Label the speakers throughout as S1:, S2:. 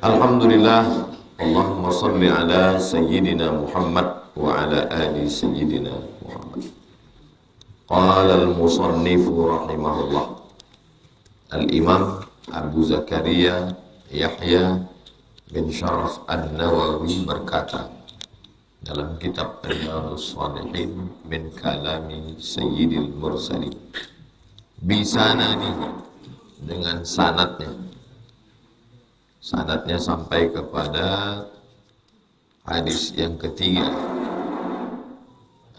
S1: Alhamdulillah, Allahumma salli ala Sayyidina Muhammad wa ala ali Sayyidina Muhammad. Qala al-musannifu rahimahullah, Al-Imam Abu Zakaria Yahya bin Sharaf An-Nawawi berkata dalam kitab Riyadhus Shalihin min kalami Sayyidil Mursalin, bisanadi, dengan sanadnya sampai kepada hadis yang ketiga.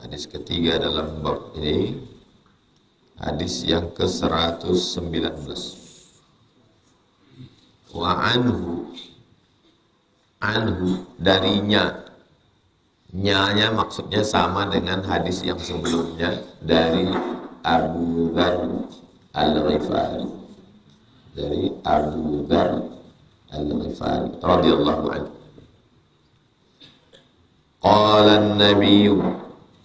S1: Hadis ketiga dalam bab ini, hadis yang ke-119. Wa anhu darinya, nyanya maksudnya sama dengan hadis yang sebelumnya, dari Abu Dzar Al-Ghifari, dari Abu Dzar Al-Ghifari radhiyallahu anhu. Qala an-nabiy,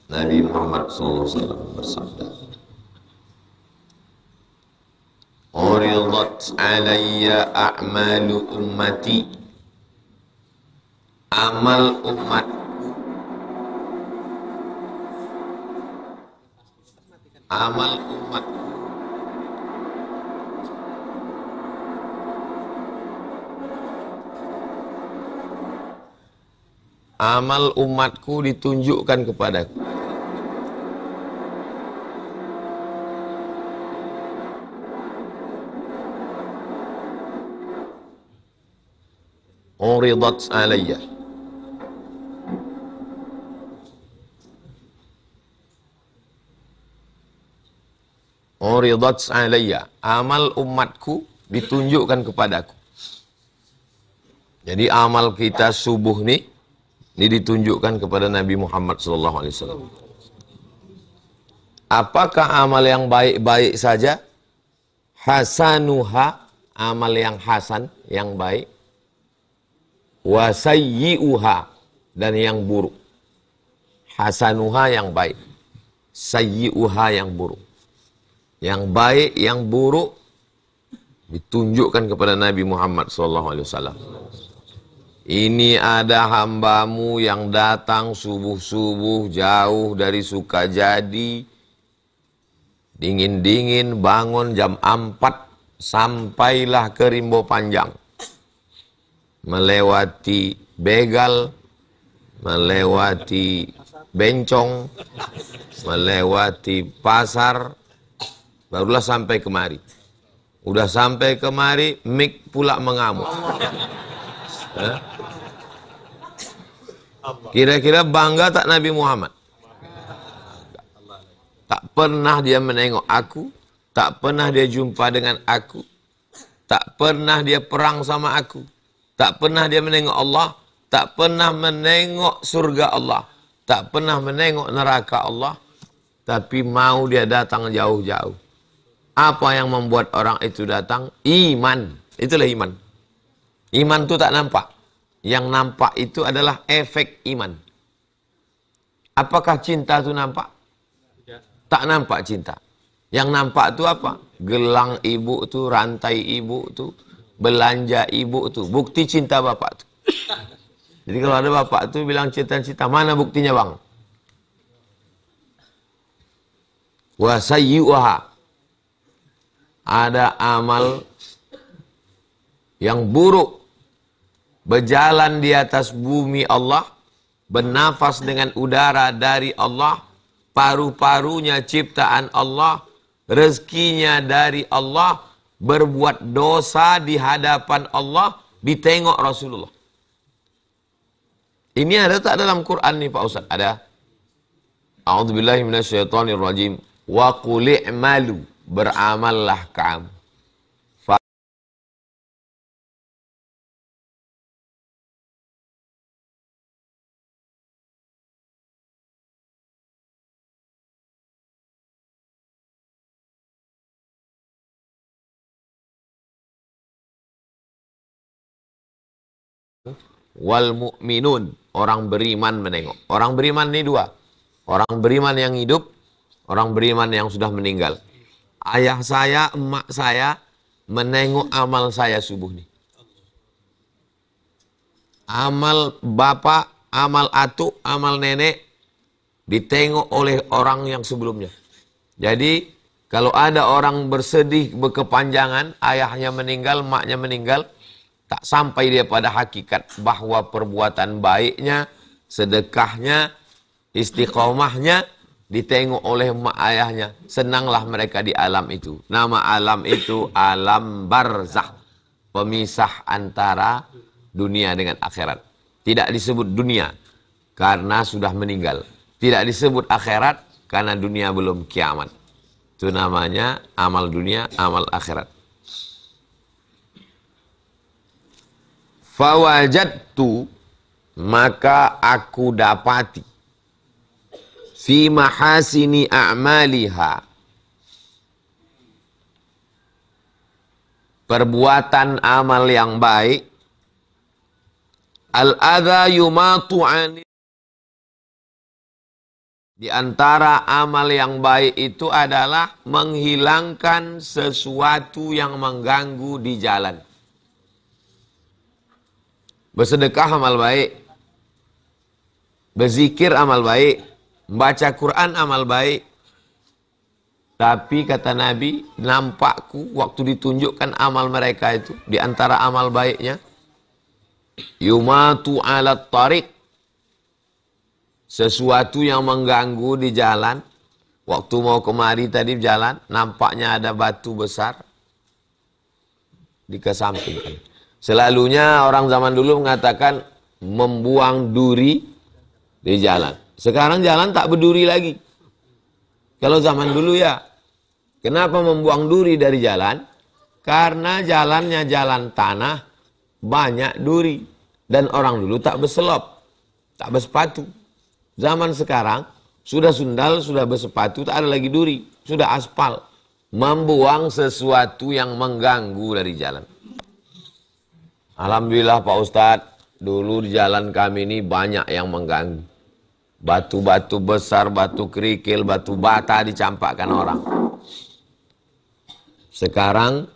S1: Nabi Muhammad sallallahu alaihi wasallam bersabda, "Uridat alayya a'malu ummati." Amal umatku, amal umatku ditunjukkan kepadaku. Uridat alayya, uridat alayya, amal umatku ditunjukkan kepadaku. Jadi amal kita subuh ini ditunjukkan kepada Nabi Muhammad SAW. Apakah amal yang baik-baik saja? Hasanuha, amal yang hasan, yang baik. Wa sayyi'uha, dan yang buruk. Hasanuha yang baik, sayyi'uha yang buruk. Yang baik, yang buruk ditunjukkan kepada Nabi Muhammad SAW. Ini ada hambamu yang datang subuh-subuh jauh dari Sukajadi, dingin-dingin bangun jam 4, sampailah ke Rimbo Panjang, melewati begal, melewati bencong, melewati pasar, barulah sampai kemari. Udah sampai kemari, mik pula mengamuk. Kira-kira bangga tak Nabi Muhammad? Tak pernah dia menengok aku, tak pernah dia jumpa dengan aku, tak pernah dia perang sama aku, tak pernah dia menengok Allah, tak pernah menengok surga Allah, tak pernah menengok neraka Allah, tapi mau dia datang jauh-jauh. Apa yang membuat orang itu datang? Iman. Itulah iman. Iman itu tak nampak. Yang nampak itu adalah efek iman. Apakah cinta itu nampak? Tak nampak cinta. Yang nampak itu apa? Gelang ibu itu, rantai ibu itu, belanja ibu itu. Bukti cinta bapak itu. Jadi kalau ada bapak itu bilang cinta-cinta, mana buktinya bang? Wa sayyi'uha, ada amal yang buruk, berjalan di atas bumi Allah, bernafas dengan udara dari Allah, paru-parunya ciptaan Allah, rezekinya dari Allah, berbuat dosa di hadapan Allah, ditengok Rasulullah. Ini ada tak dalam Quran nih Pak Ustaz? Ada. A'udzubillahi minasyaitonirrajim. Wa qul i'malu, beramallah kamu. Wal mu'minun, orang beriman menengok. Orang beriman ini dua. Orang beriman yang hidup, orang beriman yang sudah meninggal. Ayah saya, emak saya menengok amal saya subuh nih. Amal bapak, amal atuk, amal nenek ditengok oleh orang yang sebelumnya. Jadi kalau ada orang bersedih berkepanjangan, ayahnya meninggal, maknya meninggal, tak sampai dia pada hakikat bahwa perbuatan baiknya, sedekahnya, istiqomahnya ditengok oleh mak ayahnya. Senanglah mereka di alam itu. Nama alam itu alam barzakh, pemisah antara dunia dengan akhirat. Tidak disebut dunia karena sudah meninggal. Tidak disebut akhirat karena dunia belum kiamat. Itu namanya amal dunia, amal akhirat. Fawajadtu, maka aku dapati fi mahasini a'maliha, perbuatan amal yang baik, al-adha yumatu ani. Di antara amal yang baik itu adalah menghilangkan sesuatu yang mengganggu di jalan. Bersedekah amal baik, berzikir amal baik, membaca Quran amal baik. Tapi kata Nabi, nampakku waktu ditunjukkan amal mereka itu, di antara amal baiknya, yumatu alat tariq, sesuatu yang mengganggu di jalan. Waktu mau kemari tadi jalan, nampaknya ada batu besar dikesampingkan. Selalunya orang zaman dulu mengatakan membuang duri di jalan. Sekarang jalan tak berduri lagi. Kalau zaman dulu ya. Kenapa membuang duri dari jalan? Karena jalannya jalan tanah, banyak duri. Dan orang dulu tak berselop, tak bersepatu. Zaman sekarang, sudah sundal, sudah bersepatu, tak ada lagi duri. Sudah aspal. Membuang sesuatu yang mengganggu dari jalan. Alhamdulillah Pak Ustadz, dulu di jalan kami ini banyak yang mengganggu. Batu-batu besar, batu kerikil, batu bata dicampakkan orang. Sekarang,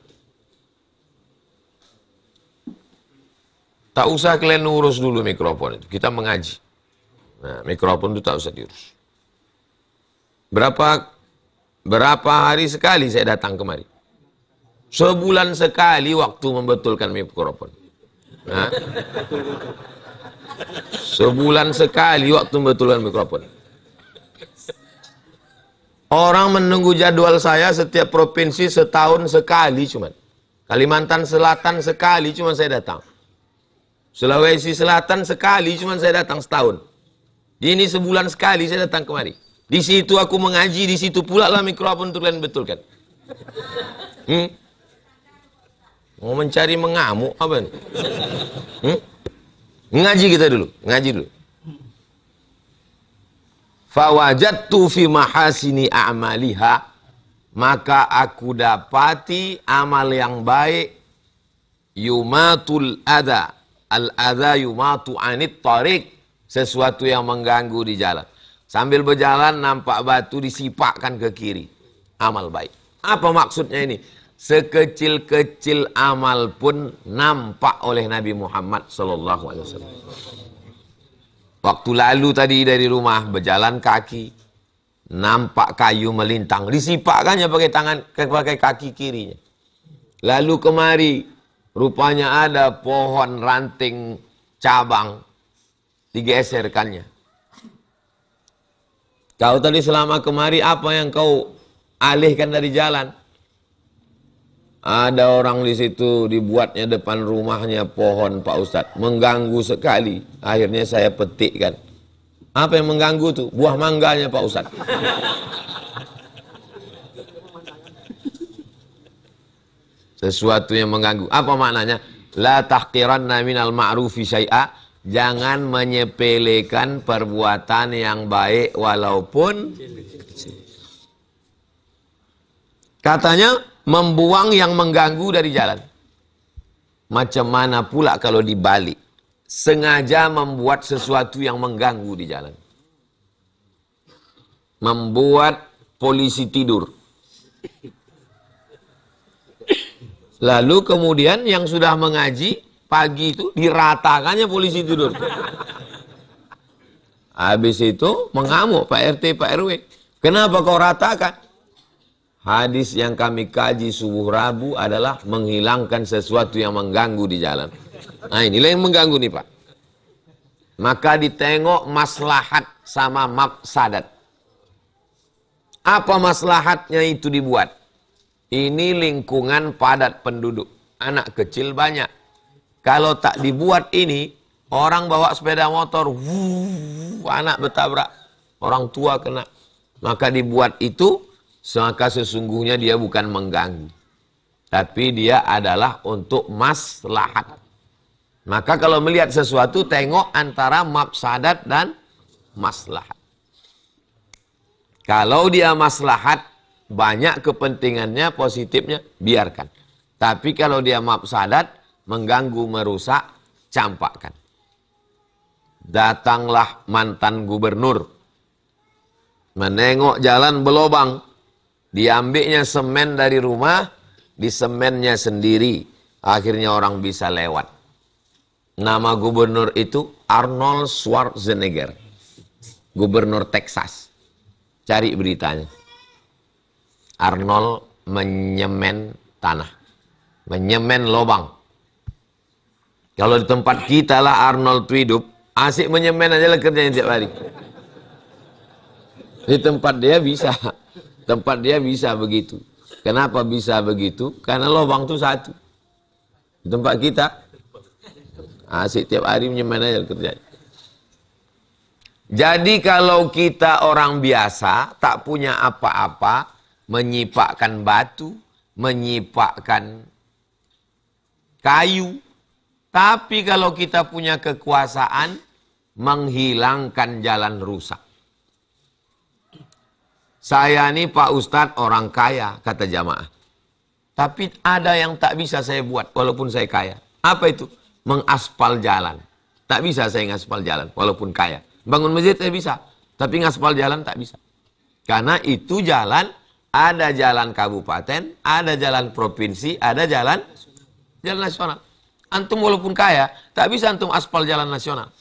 S1: tak usah kalian urus dulu mikrofon itu. Kita mengaji. Nah, mikrofon itu tak usah diurus. Berapa hari sekali saya datang kemari? Sebulan sekali waktu membetulkan mikrofon. Nah, sebulan sekali waktu membetulkan mikrofon. Orang menunggu jadwal saya setiap provinsi setahun sekali cuman. Kalimantan Selatan sekali cuman saya datang. Sulawesi Selatan sekali cuman saya datang setahun. Ini sebulan sekali saya datang kemari. Di situ aku mengaji, di situ pula lah mikrofon untuk kalian betulkan. Mau mencari mengamuk apa nih? Ngaji kita dulu, ngaji dulu. Fawajadtu fi mahasini a'maliha, maka aku dapati amal yang baik, yumatul adha, al-adha yumatu anit tariq, sesuatu yang mengganggu di jalan. Sambil berjalan nampak batu disipakkan ke kiri. Amal baik. Apa maksudnya ini? Sekecil-kecil amal pun nampak oleh Nabi Muhammad SAW. Waktu lalu tadi dari rumah berjalan kaki, nampak kayu melintang, disipakkannya pakai kaki kirinya. Lalu kemari, rupanya ada pohon ranting cabang, digeserkannya. Kau tadi selama kemari apa yang kau alihkan dari jalan? Ada orang di situ dibuatnya depan rumahnya pohon Pak Ustadz. Mengganggu sekali. Akhirnya saya petikkan. Apa yang mengganggu tuh? Buah mangganya Pak Ustadz. Sesuatu yang mengganggu. Apa maknanya? La tahqiranna minal ma'rufi syai'a. Jangan menyepelekan perbuatan yang baik walaupun katanya membuang yang mengganggu dari jalan. Macam mana pula kalau dibalik? Sengaja membuat sesuatu yang mengganggu di jalan. Membuat polisi tidur. Lalu kemudian yang sudah mengaji pagi itu diratakannya polisi tidur. Habis itu mengamuk Pak RT, Pak RW. Kenapa kau ratakan? Hadis yang kami kaji subuh Rabu adalah menghilangkan sesuatu yang mengganggu di jalan. Nah inilah yang mengganggu nih Pak. Maka ditengok maslahat sama mafsadat. Apa maslahatnya itu dibuat? Ini lingkungan padat penduduk. Anak kecil banyak. Kalau tak dibuat ini, orang bawa sepeda motor, anak bertabrak, orang tua kena. Maka dibuat itu, maka sesungguhnya dia bukan mengganggu. Tapi dia adalah untuk maslahat. Maka kalau melihat sesuatu, tengok antara mafsadat dan maslahat. Kalau dia maslahat, banyak kepentingannya, positifnya, biarkan. Tapi kalau dia mafsadat, mengganggu, merusak, campakkan. Datanglah mantan gubernur. Menengok jalan berlobang. Diambilnya semen dari rumah, disemennya sendiri. Akhirnya orang bisa lewat. Nama gubernur itu Arnold Schwarzenegger. Gubernur Texas. Cari beritanya. Arnold menyemen tanah. Menyemen lobang. Kalau di tempat kita lah Arnold itu hidup, asik menyemen aja lah kerjanya tiap hari. Di tempat dia bisa. Tempat dia bisa begitu. Kenapa bisa begitu? Karena lobang itu satu. Di tempat kita, asik tiap hari menyemen aja kerjanya. Jadi kalau kita orang biasa, tak punya apa-apa, menyipakkan batu, menyipakkan kayu. Tapi kalau kita punya kekuasaan, menghilangkan jalan rusak. Saya ini Pak Ustadz orang kaya, kata jamaah. Tapi ada yang tak bisa saya buat, walaupun saya kaya. Apa itu? Mengaspal jalan. Tak bisa saya ngaspal jalan, walaupun kaya. Bangun masjid saya bisa, tapi ngaspal jalan tak bisa. Karena itu jalan, ada jalan kabupaten, ada jalan provinsi, ada jalan nasional. Antum walaupun kaya, tak bisa antum aspal jalan nasional.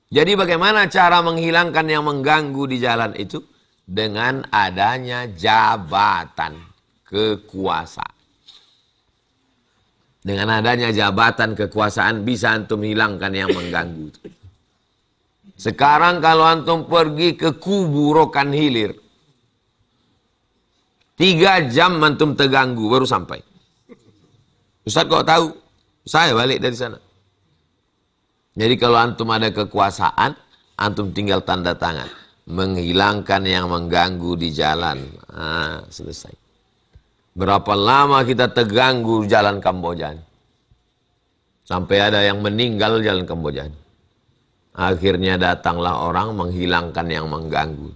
S1: Jadi bagaimana cara menghilangkan yang mengganggu di jalan itu? Dengan adanya jabatan kekuasaan. Dengan adanya jabatan kekuasaan bisa antum hilangkan yang mengganggu. Sekarang kalau antum pergi ke kubu Rokan Hilir, 3 jam antum terganggu baru sampai. Ustaz kok tahu? Saya balik dari sana. Jadi kalau antum ada kekuasaan, antum tinggal tanda tangan. Menghilangkan yang mengganggu di jalan. Nah, selesai. Berapa lama kita terganggu jalan Kamboja? Sampai ada yang meninggal jalan Kamboja. Akhirnya datanglah orang menghilangkan yang mengganggu.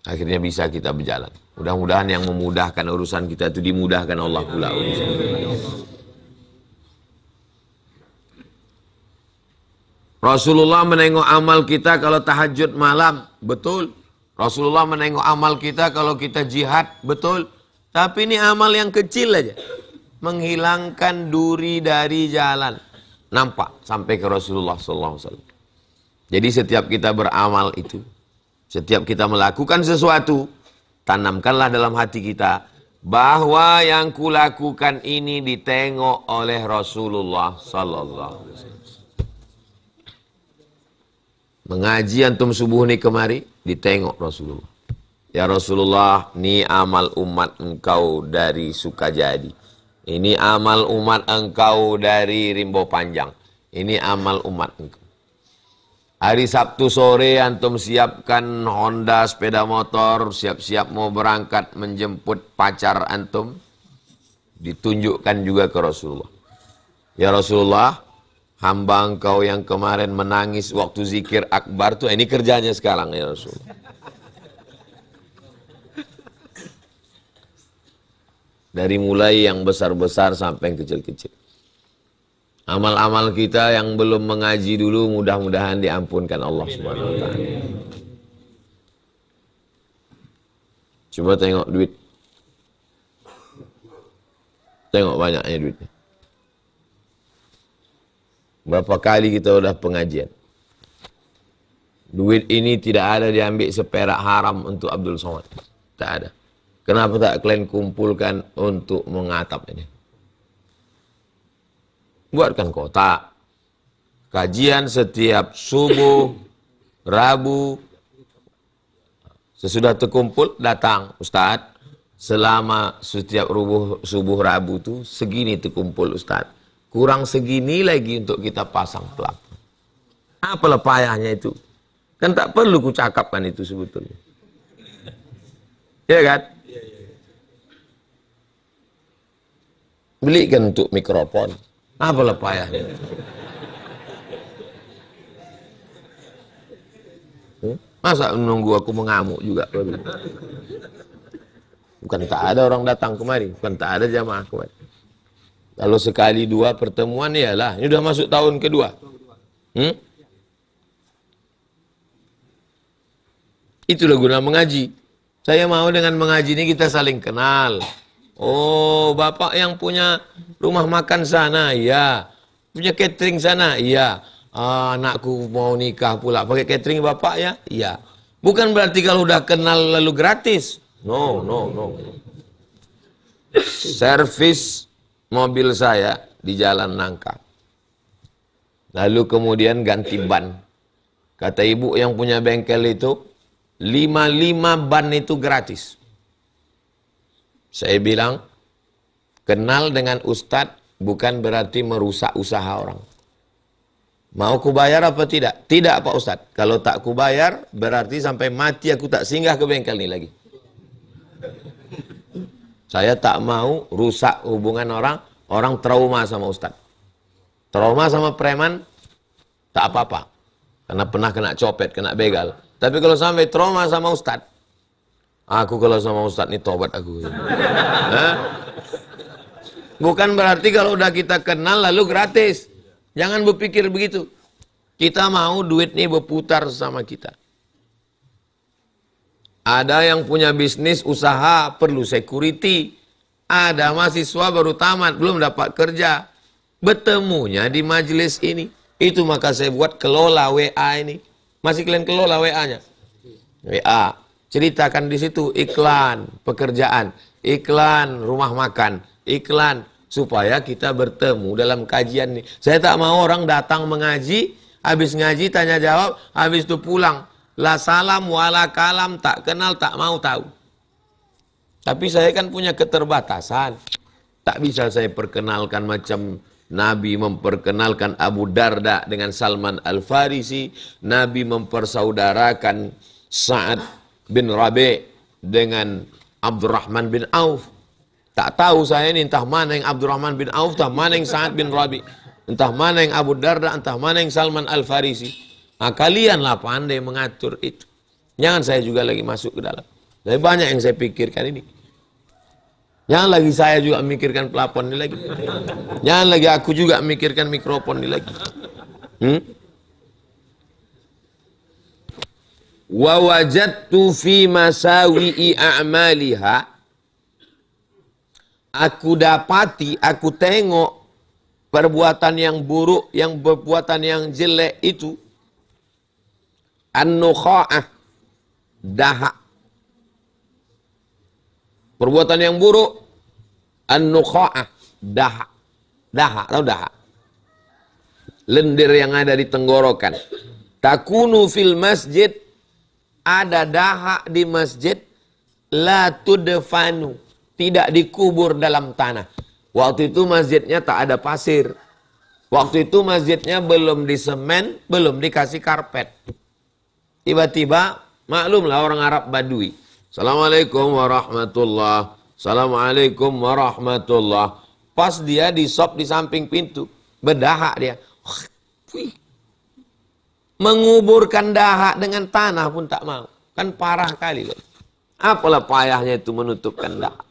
S1: Akhirnya bisa kita berjalan. Mudah-mudahan yang memudahkan urusan kita itu dimudahkan Allah pula urusan. Rasulullah menengok amal kita kalau tahajud malam, betul. Rasulullah menengok amal kita kalau kita jihad, betul. Tapi ini amal yang kecil aja. Menghilangkan duri dari jalan. Nampak sampai ke Rasulullah SAW. Jadi setiap kita beramal itu, setiap kita melakukan sesuatu, tanamkanlah dalam hati kita bahwa yang kulakukan ini ditengok oleh Rasulullah SAW. Mengaji antum subuh ni kemari, ditengok Rasulullah. Ya Rasulullah, ni amal umat engkau dari Sukajadi. Ini amal umat engkau dari Rimbo Panjang. Ini amal umat engkau. Hari Sabtu sore antum siapkan Honda sepeda motor, siap-siap mau berangkat menjemput pacar antum. Ditunjukkan juga ke Rasulullah. Ya Rasulullah, hamba engkau yang kemarin menangis waktu zikir akbar tuh, ini kerjanya sekarang ya Rasulullah. Dari mulai yang besar-besar sampai yang kecil-kecil. Amal-amal kita yang belum mengaji dulu mudah-mudahan diampunkan Allah Subhanahu wa taala. Coba tengok duit. Tengok banyaknya duitnya. Berapa kali kita udah pengajian. Duit ini tidak ada diambil seperak haram untuk Abdul Somad. Tak ada. Kenapa tak kalian kumpulkan untuk mengatap ini? Buatkan kotak. Kajian setiap subuh, Rabu. Sesudah terkumpul, datang. Ustaz, selama setiap subuh Rabu itu, segini terkumpul Ustaz. Kurang segini lagi untuk kita pasang pelapon. Apalah payahnya itu? Kan tak perlu ku cakapkan itu sebetulnya. Ya kan? Belikan untuk mikrofon. Apalah payahnya? Masa menunggu aku mengamuk juga? Bukan tak ada orang datang kemari. Bukan tak ada jamaah kemari. Kalau sekali dua pertemuan, iyalah. Ini udah masuk tahun kedua. Itulah guna mengaji. Saya mau dengan mengaji ini kita saling kenal. Oh, bapak yang punya rumah makan sana, iya. Punya catering sana, iya. Anakku mau nikah pula, pakai catering bapak ya? Iya. Bukan berarti kalau udah kenal lalu gratis. No. Servis mobil saya di Jalan Nangka. Lalu kemudian ganti ban. Kata ibu yang punya bengkel itu, 5 ban itu gratis. Saya bilang, kenal dengan ustadz bukan berarti merusak usaha orang. Mau ku bayar apa tidak? Tidak Pak Ustadz. Kalau tak ku bayar, berarti sampai mati aku tak singgah ke bengkel ini lagi. Saya tak mau rusak hubungan orang trauma sama Ustadz. Trauma sama preman, tak apa-apa. Karena pernah kena copet, kena begal. Tapi kalau sampai trauma sama Ustadz, aku kalau sama Ustadz ini tobat aku. Bukan berarti kalau udah kita kenal lalu gratis. Jangan berpikir begitu. Kita mau duit ini berputar sama kita. Ada yang punya bisnis, usaha, perlu security. Ada mahasiswa baru tamat, belum dapat kerja. Bertemunya di majelis ini. Itu maka saya buat kelola WA ini. Masih kalian kelola WA-nya? WA. Ceritakan di situ iklan pekerjaan, iklan rumah makan, iklan supaya kita bertemu dalam kajian ini. Saya tak mau orang datang mengaji, habis ngaji tanya jawab, habis itu pulang. La salam wala kalam, tak kenal, tak mau tahu. Tapi saya kan punya keterbatasan. Tak bisa saya perkenalkan macam Nabi memperkenalkan Abu Darda dengan Salman Al-Farisi. Nabi mempersaudarakan Sa'ad bin Rabi' dengan Abdurrahman bin Auf. Tak tahu saya ini entah mana yang Abdurrahman bin Auf, entah mana yang Sa'ad bin Rabi', entah mana yang Abu Darda, entah mana yang Salman Al-Farisi. Nah, kalianlah pandai mengatur itu. Jangan saya juga lagi masuk ke dalam. Tapi banyak yang saya pikirkan ini. Jangan lagi saya juga memikirkan pelapon ini lagi. Jangan lagi aku juga memikirkan mikrofon ini lagi. Wa wajadtu fi masawi'i a'maliha. Aku dapati, aku tengok perbuatan yang buruk, yang perbuatan yang jelek itu. An-nukha'ah, dahak. Perbuatan yang buruk, an-nukha'ah, dahak. Dahak, tahu dahak? Lendir yang ada di tenggorokan. Takunu fil masjid, ada dahak di masjid, la tudfanu, tidak dikubur dalam tanah. Waktu itu masjidnya tak ada pasir. Waktu itu masjidnya belum disemen, belum dikasih karpet. Tiba-tiba, maklumlah orang Arab Badui. Assalamualaikum warahmatullah. Assalamualaikum warahmatullah. Pas dia di sop di samping pintu, berdahak dia. Menguburkan dahak dengan tanah pun tak mau. Kan parah kali loh. Apalah payahnya itu menutupkan dahak.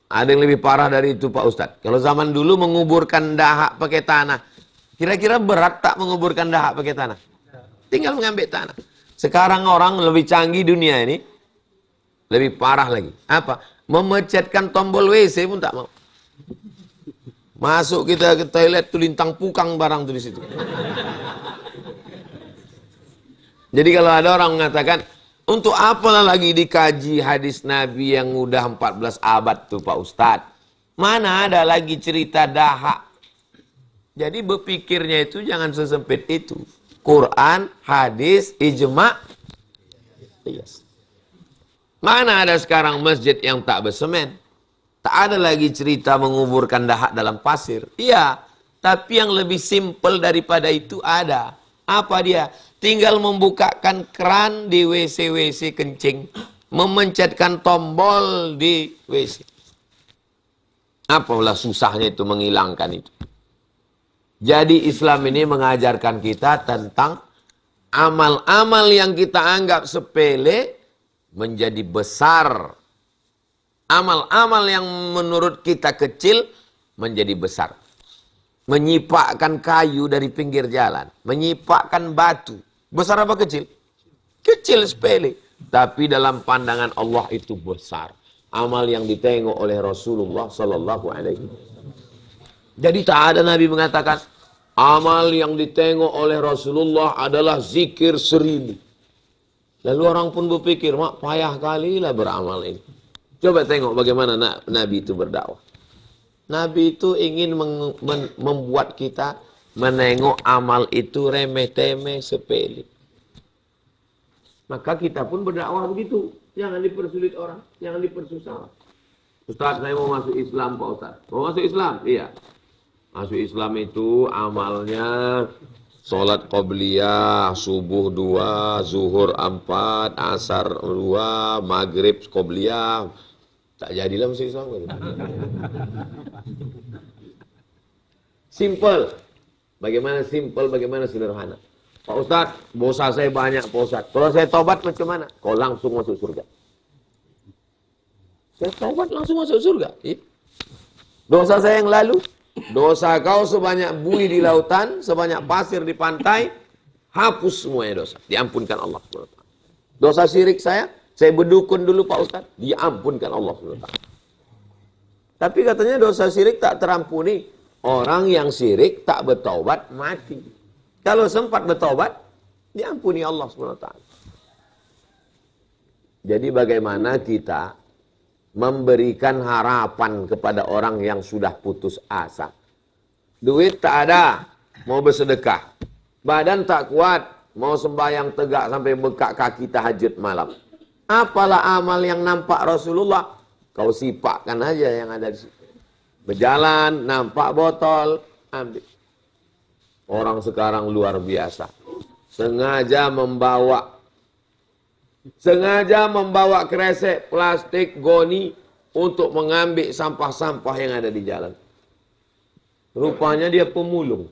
S1: Ada yang lebih parah dari itu Pak Ustadz. Kalau zaman dulu menguburkan dahak pakai tanah, kira-kira berat tak menguburkan dahak pakai tanah? Tinggal mengambil tanah. Sekarang orang lebih canggih dunia ini, lebih parah lagi. Apa? Memecetkan tombol WC pun tak mau. Masuk kita ke toilet tuh lintang pukang barang tuh di situ. Jadi kalau ada orang mengatakan, untuk apalah lagi dikaji hadis Nabi yang udah 14 abad tuh Pak Ustadz. Mana ada lagi cerita dahak. Jadi berpikirnya itu jangan sesempit itu. Quran, hadis, ijma. Yes. Mana ada sekarang masjid yang tak bersemen? Tak ada lagi cerita menguburkan dahak dalam pasir. Iya, tapi yang lebih simpel daripada itu ada. Apa dia? Tinggal membukakan keran di WC-WC kencing. Memencetkan tombol di WC. Apalah susahnya itu menghilangkan itu. Jadi Islam ini mengajarkan kita tentang amal-amal yang kita anggap sepele menjadi besar. Amal-amal yang menurut kita kecil menjadi besar. Menyipakkan kayu dari pinggir jalan. Menyipakkan batu. Besar apa kecil? Kecil sepele. Tapi dalam pandangan Allah itu besar. Amal yang ditengok oleh Rasulullah Sallallahu Alaihi Wasallam. Jadi tak ada Nabi mengatakan, amal yang ditengok oleh Rasulullah adalah zikir 1000. Lalu orang pun berpikir, mak payah kali lah beramal ini. Coba tengok bagaimana Nabi itu berdakwah. Nabi itu ingin membuat kita menengok amal itu remeh-temeh sepele. Maka kita pun berdakwah begitu. Jangan dipersulit orang, jangan dipersusah. Ustaz, saya mau masuk Islam Pak Ustaz. Mau masuk Islam? Iya. Masuk Islam itu amalnya sholat qobliyah, subuh 2, zuhur 4, asar 2, maghrib qobliyah. Tak jadilah masuk Islam. Simple. Bagaimana simple, bagaimana sederhana. Pak Ustadz, dosa saya banyak Pak Ustadz. Kalau saya tobat macam mana? Kau langsung masuk surga. Saya tobat langsung masuk surga. Dosa saya yang lalu, dosa kau sebanyak buih di lautan, sebanyak pasir di pantai, hapus semuanya dosa. Diampunkan Allah SWT. Dosa syirik saya berdukun dulu Pak Ustadz, diampunkan Allah SWT. Tapi katanya dosa syirik tak terampuni. Orang yang syirik tak bertaubat mati. Kalau sempat bertaubat, diampuni Allah SWT. Jadi bagaimana kita memberikan harapan kepada orang yang sudah putus asa. Duit tak ada, mau bersedekah. Badan tak kuat, mau sembahyang tegak sampai bengkak kaki tahajud malam. Apalah amal yang nampak Rasulullah? Kau sipakkan aja yang ada di situ. Berjalan, nampak botol, ambil. Orang sekarang luar biasa. Sengaja membawa kresek, plastik, goni untuk mengambil sampah-sampah yang ada di jalan. Rupanya dia pemulung.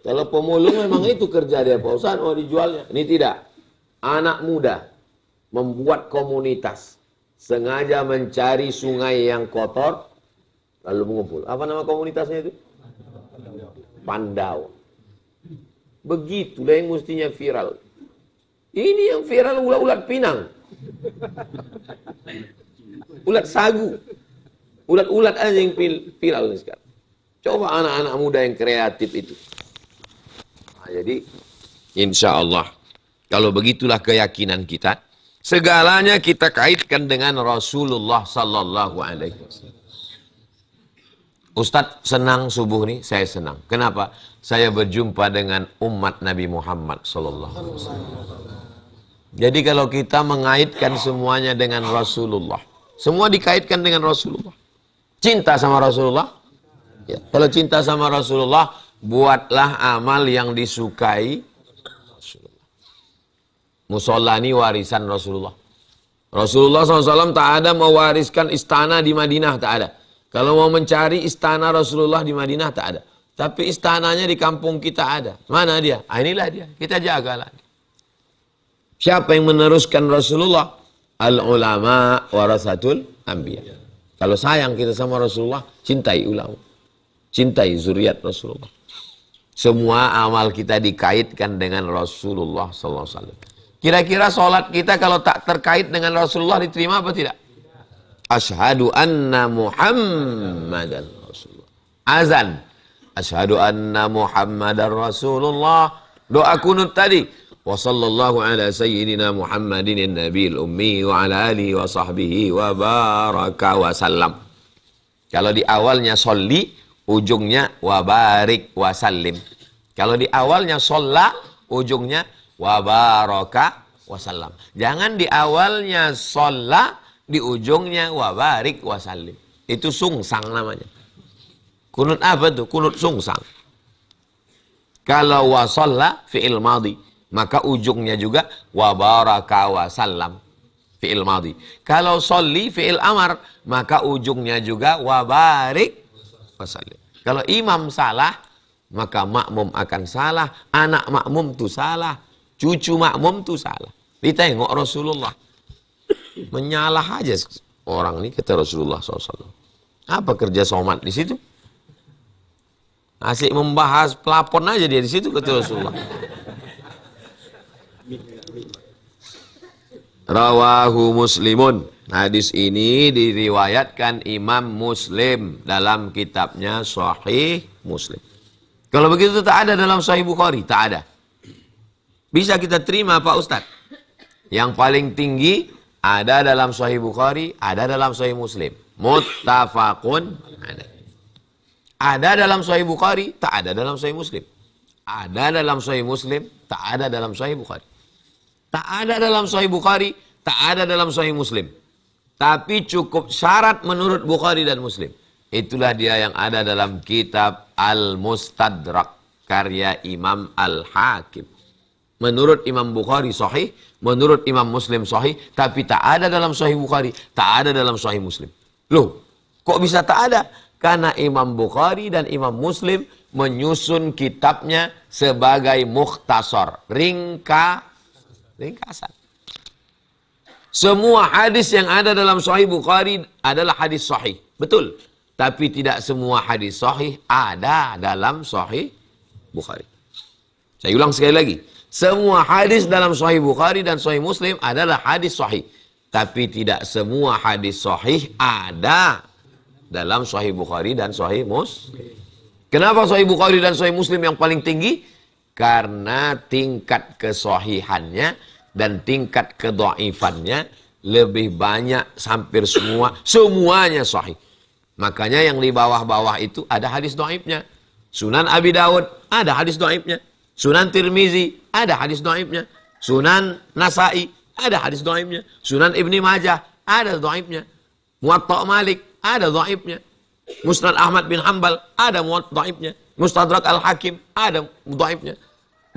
S1: Kalau pemulung memang itu kerja dia, Pak Ustaz, mau dijualnya. Ini tidak. Anak muda membuat komunitas. Sengaja mencari sungai yang kotor, lalu mengumpul. Apa nama komunitasnya itu? Pandau. Begitulah yang mestinya viral. Ini yang viral ulat-ulat Pinang. Ulat sagu. Ulat-ulat aja yang viral sekarang. Coba anak-anak muda yang kreatif itu. Nah, jadi, insya Allah, kalau begitulah keyakinan kita, segalanya kita kaitkan dengan Rasulullah Sallallahu Alaihi Wasallam. Ustadz senang subuh nih, saya senang. Kenapa? Saya berjumpa dengan umat Nabi Muhammad Sallallahu Alaihi Wasallam. Jadi kalau kita mengaitkan semuanya dengan Rasulullah, semua dikaitkan dengan Rasulullah. Cinta sama Rasulullah. Ya. Kalau cinta sama Rasulullah, buatlah amal yang disukai Rasulullah. Musola ini warisan Rasulullah. Rasulullah SAW tak ada mewariskan istana di Madinah, tak ada. Kalau mau mencari istana Rasulullah di Madinah, tak ada. Tapi istananya di kampung kita ada. Mana dia? Ah, inilah dia. Kita jagalah. Siapa yang meneruskan Rasulullah? Al-ulama warasatul anbiya. Kalau sayang kita sama Rasulullah, cintai ulama. Cintai zuriat Rasulullah. Semua amal kita dikaitkan dengan Rasulullah SAW. Kira-kira sholat kita kalau tak terkait dengan Rasulullah diterima apa tidak? Asyhadu anna Muhammadan Rasulullah. Azan. Asyhadu anna Muhammadan Rasulullah. Doa kunut tadi. Wa sallallahu ala sayyidina Muhammadin nabiyil ummi wa ala alihi wa sahbihi wa baraka wa sallam. Kalau di awalnya sholli, ujungnya wa barik wa sallim. Kalau di awalnya sholla, ujungnya wa baraka wa sallam. Jangan di awalnya sholla, di ujungnya wa barik wa sallim. Itu sungsang namanya. Kunut apa itu? Kunut sungsang. Kalau wa sholla fi'il madhi, maka ujungnya juga wa baraka wa sallam, fi'il madhi. Kalau sholli fi'il amar, maka ujungnya juga wa barik wa sallim. Kalau imam salah, maka makmum akan salah, anak makmum itu salah, cucu makmum itu salah. Ditengok Rasulullah. Menyalah aja orang ini, kata Rasulullah SAW. Apa kerja somat di situ? Asik membahas pelapon aja dia di situ, kata Rasulullah. Rawahu Muslimun. Hadis ini diriwayatkan Imam Muslim dalam kitabnya Sahih Muslim. Kalau begitu tak ada dalam Sahih Bukhari, tak ada. Bisa kita terima Pak Ustadz? Yang paling tinggi ada dalam Sahih Bukhari, ada dalam Sahih Muslim. Muttafaqun ada. Ada dalam Sahih Bukhari, tak ada dalam Sahih Muslim. Ada dalam Sahih Muslim, tak ada dalam Sahih Bukhari. Tak ada dalam Sahih Bukhari, tak ada dalam Sahih Muslim. Tapi cukup syarat menurut Bukhari dan Muslim. Itulah dia yang ada dalam kitab Al-Mustadrak, karya Imam Al-Hakim. Menurut Imam Bukhari sahih, menurut Imam Muslim sahih, tapi tak ada dalam Sahih Bukhari, tak ada dalam Sahih Muslim. Loh, kok bisa tak ada? Karena Imam Bukhari dan Imam Muslim menyusun kitabnya sebagai mukhtasar, ringkasan. Semua hadis yang ada dalam Sahih Bukhari adalah hadis sahih. Betul. Tapi tidak semua hadis sahih ada dalam Sahih Bukhari. Saya ulang sekali lagi. Semua hadis dalam Sahih Bukhari dan Sahih Muslim adalah hadis sahih. Tapi tidak semua hadis sahih ada dalam Sahih Bukhari dan Sahih Muslim. Kenapa Sahih Bukhari dan Sahih Muslim yang paling tinggi? Karena tingkat kesahihannya dan tingkat kedhaifannya lebih banyak, hampir semuanya sahih. Makanya yang di bawah-bawah itu ada hadis dhaifnya. Sunan Abi Dawud ada hadis dhaifnya. Sunan Tirmizi ada hadis dhaifnya. Sunan Nasai ada hadis dhaifnya. Sunan Ibni Majah ada dhaifnya. Muwatta Malik ada dhaifnya. Musnad Ahmad bin Hanbal ada dhaifnya. Mustadrak Al-Hakim ada dhaifnya.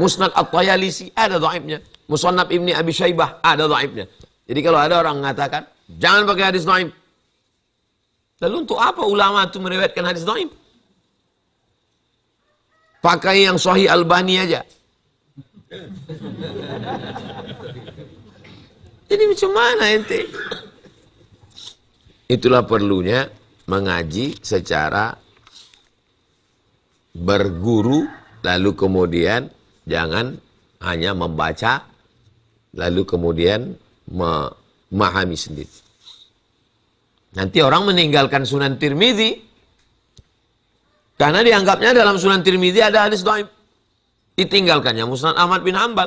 S1: Musnad At-Tayalisi ada dhaifnya. Musannaf Ibni Abi Syaibah ada dhaifnya. Jadi kalau ada orang mengatakan jangan pakai hadis dhaif, lalu untuk apa ulama itu meriwayatkan hadis dhaif? Pakai yang Sahih Albani aja. Jadi macam mana ente? Itulah perlunya mengaji secara berguru, lalu kemudian jangan hanya membaca, lalu kemudian memahami sendiri. Nanti orang meninggalkan Sunan Tirmizi karena dianggapnya dalam Sunan Tirmizi ada hadis dhaif. Ditinggalkannya Musnad Ahmad bin Hanbal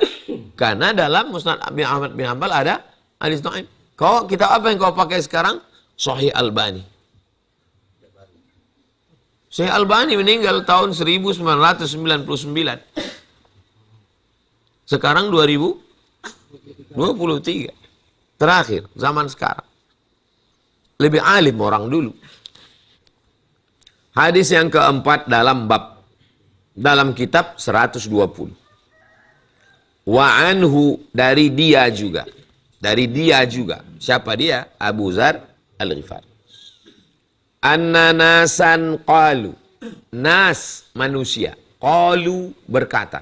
S1: karena dalam Musnad Ahmad bin Hanbal ada hadis dhaif. Kita apa yang kau pakai sekarang? Sahih Albani. Sahih Albani meninggal tahun 1999. Sekarang 2023. Terakhir, zaman sekarang. Lebih alim orang dulu. Hadis yang keempat dalam bab, dalam kitab 120. Wa anhu, dari dia juga. Dari dia juga. Siapa dia? Abu Dzar Al-Ghifari. Anna nasan qalu. Nas, manusia. Qalu, berkata.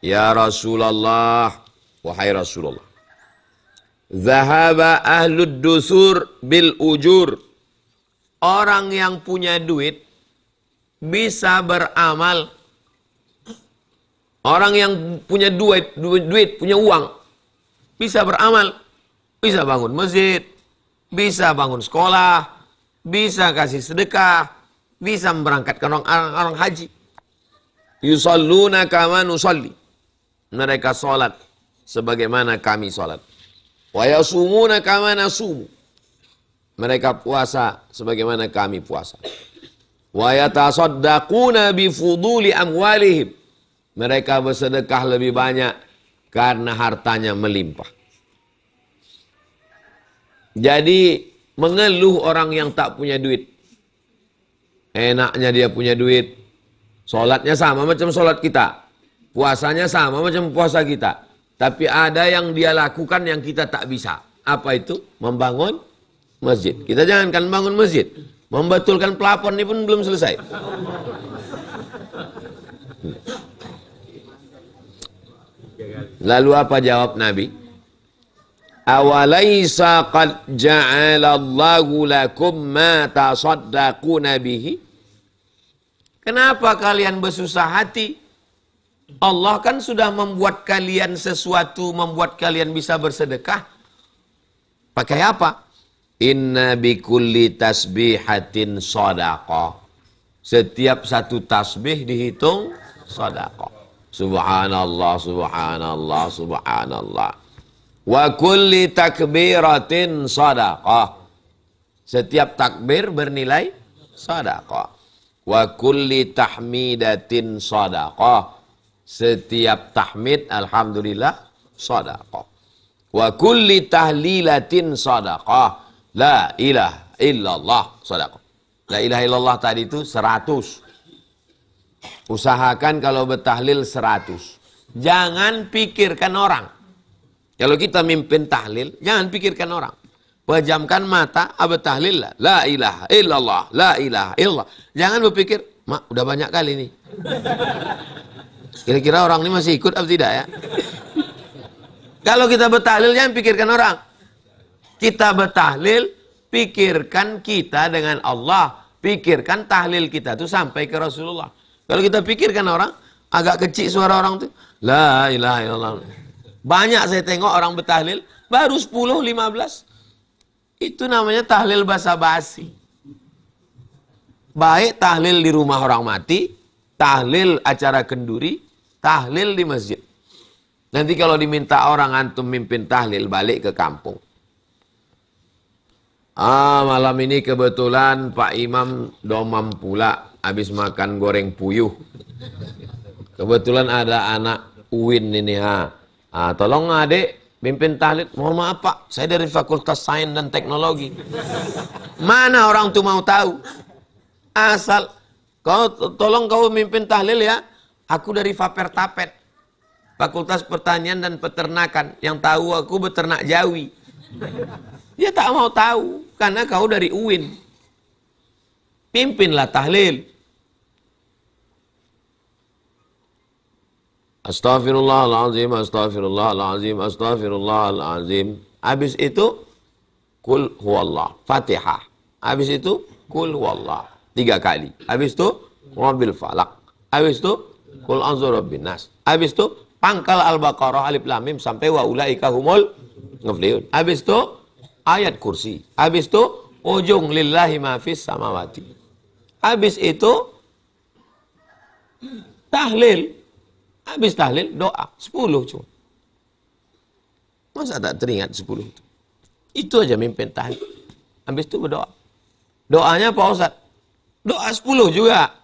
S1: Ya Rasulullah, wahai Rasulullah. Zahaba ahlud dusur bil ujur. Orang yang punya duit bisa beramal. Orang yang punya duit, punya uang, bisa beramal, bisa bangun masjid, bisa bangun sekolah, bisa kasih sedekah, bisa memberangkatkan orang haji. Yusalluna kama nusalli. Mereka salat sebagaimana kami salat. Wa yasumuna kama nasumu. Mereka puasa sebagaimana kami puasa. Wa yatasaddaquna bi fuduli amwalihim. Mereka bersedekah lebih banyak karena hartanya melimpah. Jadi mengeluh orang yang tak punya duit. Enaknya dia punya duit. Sholatnya sama macam sholat kita. Puasanya sama macam puasa kita. Tapi ada yang dia lakukan yang kita tak bisa. Apa itu? Membangun masjid. Kita jangankan bangun masjid. Membetulkan pelapon ini pun belum selesai. Lalu apa jawab Nabi? Awalaisa qad ja'alallahu lakum ma tasaddaquna bihi? Kenapa kalian bersusah hati? Allah kan sudah membuat kalian sesuatu, membuat kalian bisa bersedekah. Pakai apa? Inna bikulli tasbihatin sadaqah. Setiap satu tasbih dihitung sadaqah. Subhanallah, subhanallah, subhanallah. Wa kulli takbiratin sadaqah. Setiap takbir bernilai sadaqah. Wa kulli tahmidatin sadaqah. Setiap tahmid alhamdulillah sadaqah. Wa kulli tahlilatin sadaqah. La ilaha illallah sadaqah. La ilaha illallah tadi itu 100. Usahakan kalau bertahlil 100. Jangan pikirkan orang. Kalau kita mimpin tahlil, jangan pikirkan orang. Pejamkan mata, bertahlil lah. La ilaha illallah, la ilaha illallah. Jangan berpikir, mak udah banyak kali nih. Kira-kira orang ini masih ikut atau tidak ya? Kalau kita bertahlil, jangan pikirkan orang. Kita bertahlil, pikirkan kita dengan Allah. Pikirkan tahlil kita itu sampai ke Rasulullah. Kalau kita pikirkan orang, agak kecil suara orang itu. La ilaha illallah. Banyak saya tengok orang bertahlil, baru 10, 15. Itu namanya tahlil basa-basi. Baik tahlil di rumah orang mati, tahlil acara kenduri, tahlil di masjid. Nanti kalau diminta orang antum mimpin tahlil, balik ke kampung. Malam ini kebetulan Pak Imam domam pula, habis makan goreng puyuh. Kebetulan ada anak UIN ini, tolong adik pimpin tahlil. Mohon maaf Pak, saya dari Fakultas Sains dan Teknologi. Mana orang tuh mau tahu? Asal tolong kau mimpin tahlil ya. Aku dari Fapertapet, Fakultas Pertanian dan Peternakan. Yang tahu aku beternak Jawi. Dia tak mau tahu karena kau dari UIN. Pimpinlah tahlil. Astaghfirullahaladzim, astaghfirullahaladzim, astaghfirullahaladzim. Habis itu, kul huwallah, Fatihah. Habis itu, kul huwallah, 3 kali. Habis itu, Rabbil Falak. Habis itu, kul anzu rabbin nas. Habis itu, pangkal Al-Baqarah, Alif Lam Mim, sampai wa ulaika humul ghafilun. Habis itu, ayat kursi. Habis itu, ujung lillahi ma fis samawati. Habis itu, tahlil. Habis tahlil, doa. 10 cuma. Masa tak teringat 10 itu? Itu aja mimpin tahlil. Habis itu berdoa. Doanya Pak Ustaz? Doa 10 juga.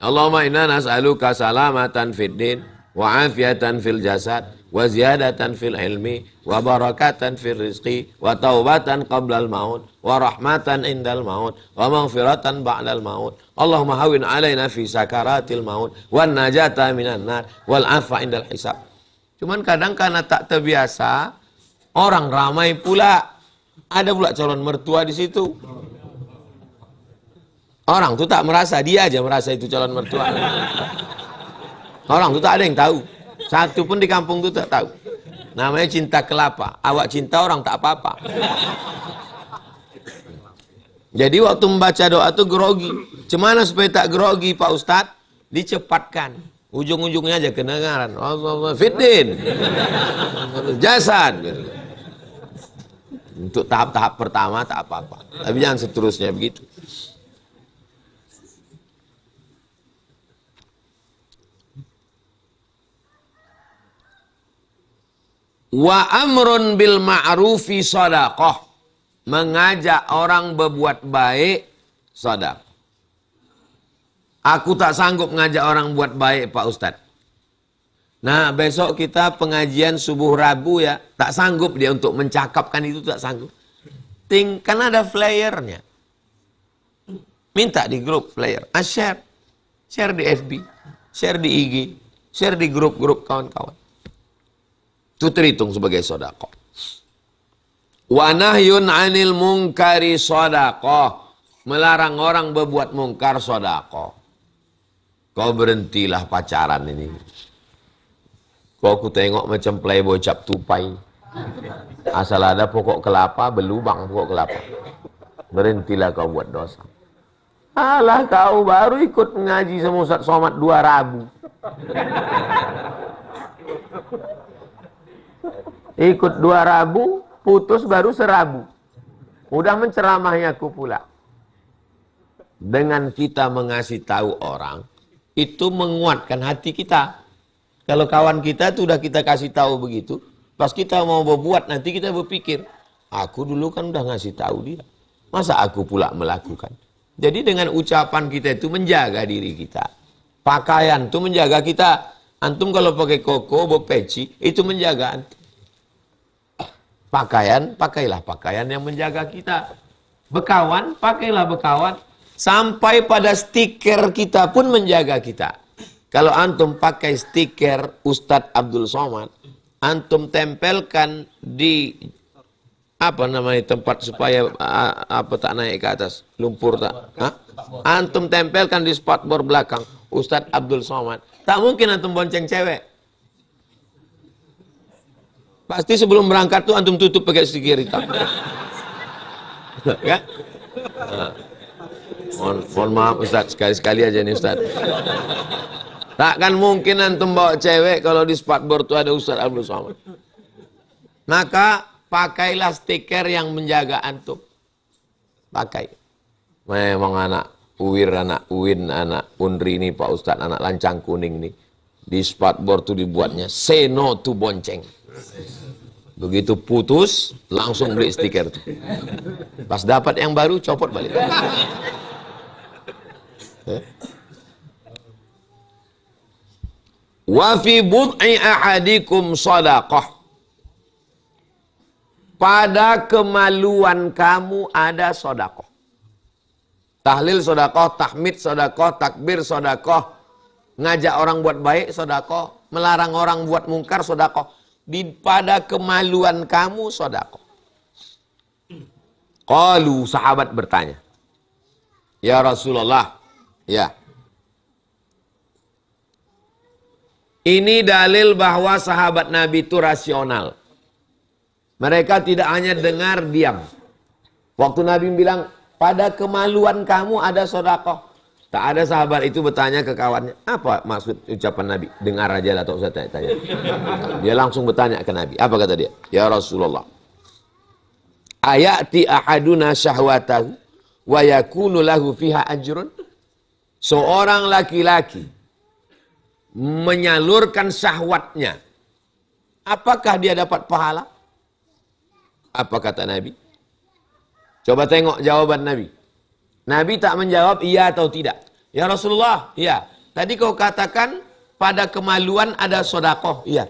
S1: Allahumma inna nas'aluka salamatan fid din, wa afiatan fil jasad, wa ziyadatan fil ilmi, wa barakatan fil rizqi, wa taubatan qablal maut, wa rahmatan indal maut, wa maghfiratan ba'dal maut. Allahumma hawin alaina fi sakaratil maut, wan najata minan nar, wal afa indal hisab. Cuman kadang karena tak terbiasa, orang ramai pula. Ada pula calon mertua di situ. Orang tuh tak merasa, dia aja merasa itu calon mertua. Orang tuh tak ada yang tahu. Satu pun di kampung tuh tak tahu. Namanya cinta kelapa. Awak cinta orang tak apa-apa. Jadi waktu membaca doa tuh grogi. Cemana supaya tak grogi Pak Ustadz? Dicepatkan. Ujung-ujungnya aja kedengaran. Allah fiddin. Jasad. Untuk tahap-tahap pertama tak apa-apa. Tapi jangan seterusnya begitu. Wa amrun bil ma'rufi shadaqah. Mengajak orang berbuat baik sedekah. Aku tak sanggup ngajak orang buat baik, Pak Ustadz. Nah, besok kita pengajian subuh Rabu ya. Tak sanggup dia untuk mencakapkan itu, tak sanggup. Kan ada flyernya. Minta di grup flyer. Share. Share di FB. Share di IG. Share di grup-grup kawan-kawan. Itu terhitung sebagai sedekah. Wa nahyun 'anil munkari sedekah. Melarang orang berbuat mungkar sedekah. Kau berhentilah pacaran ini. Kau aku tengok macam playboy cap tupai. Asal ada pokok kelapa, berlubang pokok kelapa. Berhentilah kau buat dosa. Alah, kau baru ikut mengaji sama Ustaz Somad 2 Rabu. Ikut 2 Rabu, putus baru serabu. Udah menceramahi aku pula. Dengan kita mengasih tahu orang, itu menguatkan hati kita. Kalau kawan kita itu udah kita kasih tahu begitu, pas kita mau berbuat nanti kita berpikir, aku dulu kan udah ngasih tahu dia. Masa aku pula melakukan? Jadi dengan ucapan kita itu menjaga diri kita. Pakaian itu menjaga kita. Antum kalau pakai koko, peci, itu menjaga antum. Pakaian, pakailah pakaian yang menjaga kita. Bekawan, pakailah bekawan. Sampai pada stiker kita pun menjaga kita. Kalau antum pakai stiker Ustadz Abdul Somad, antum tempelkan di apa namanya tempat supaya apa tak naik ke atas, lumpur tak? Antum tempelkan di spatbor belakang Ustadz Abdul Somad. Tak mungkin antum bonceng cewek. Pasti sebelum berangkat tuh antum tutup pakai stiker hitam. Kan? Mohon maaf Ustaz, sekali-sekali aja nih Ustaz. Takkan mungkin antum bawa cewek kalau di spatbor itu ada Ustaz Abdul Somad. Maka pakailah stiker yang menjaga antum. Pakai. Memang anak Uwir, anak Uwin, anak Undri ini Pak Ustaz, anak lancang kuning nih. Di spatbor itu dibuatnya say no to bonceng. Begitu putus, langsung beli stiker itu. Pas dapat yang baru, copot balik. Wa fi bud'i ahadikum shadaqah. Pada kemaluan kamu ada sedekah. Tahlil sedekah, tahmid sedekah, takbir sedekah, ngajak orang buat baik sedekah, melarang orang buat mungkar sedekah. Pada kemaluan kamu sedekah. Qalu, sahabat bertanya, ya Rasulullah, ya. Ini dalil bahwa sahabat Nabi itu rasional. Mereka tidak hanya dengar diam. Waktu Nabi bilang, pada kemaluan kamu ada sedekah. Tak ada sahabat itu bertanya ke kawannya, apa maksud ucapan Nabi? Dengar aja lah, tak usah tanya-tanya. Dia langsung bertanya ke Nabi. Apa kata dia? Ya Rasulullah, ayati ahaduna syahwatahu wa yakunu lahu fiha ajrun. Seorang laki-laki menyalurkan syahwatnya, apakah dia dapat pahala? Apa kata Nabi? Coba tengok jawaban Nabi. Nabi tak menjawab iya atau tidak. Ya Rasulullah, iya. Tadi kau katakan pada kemaluan ada sedekah, iya.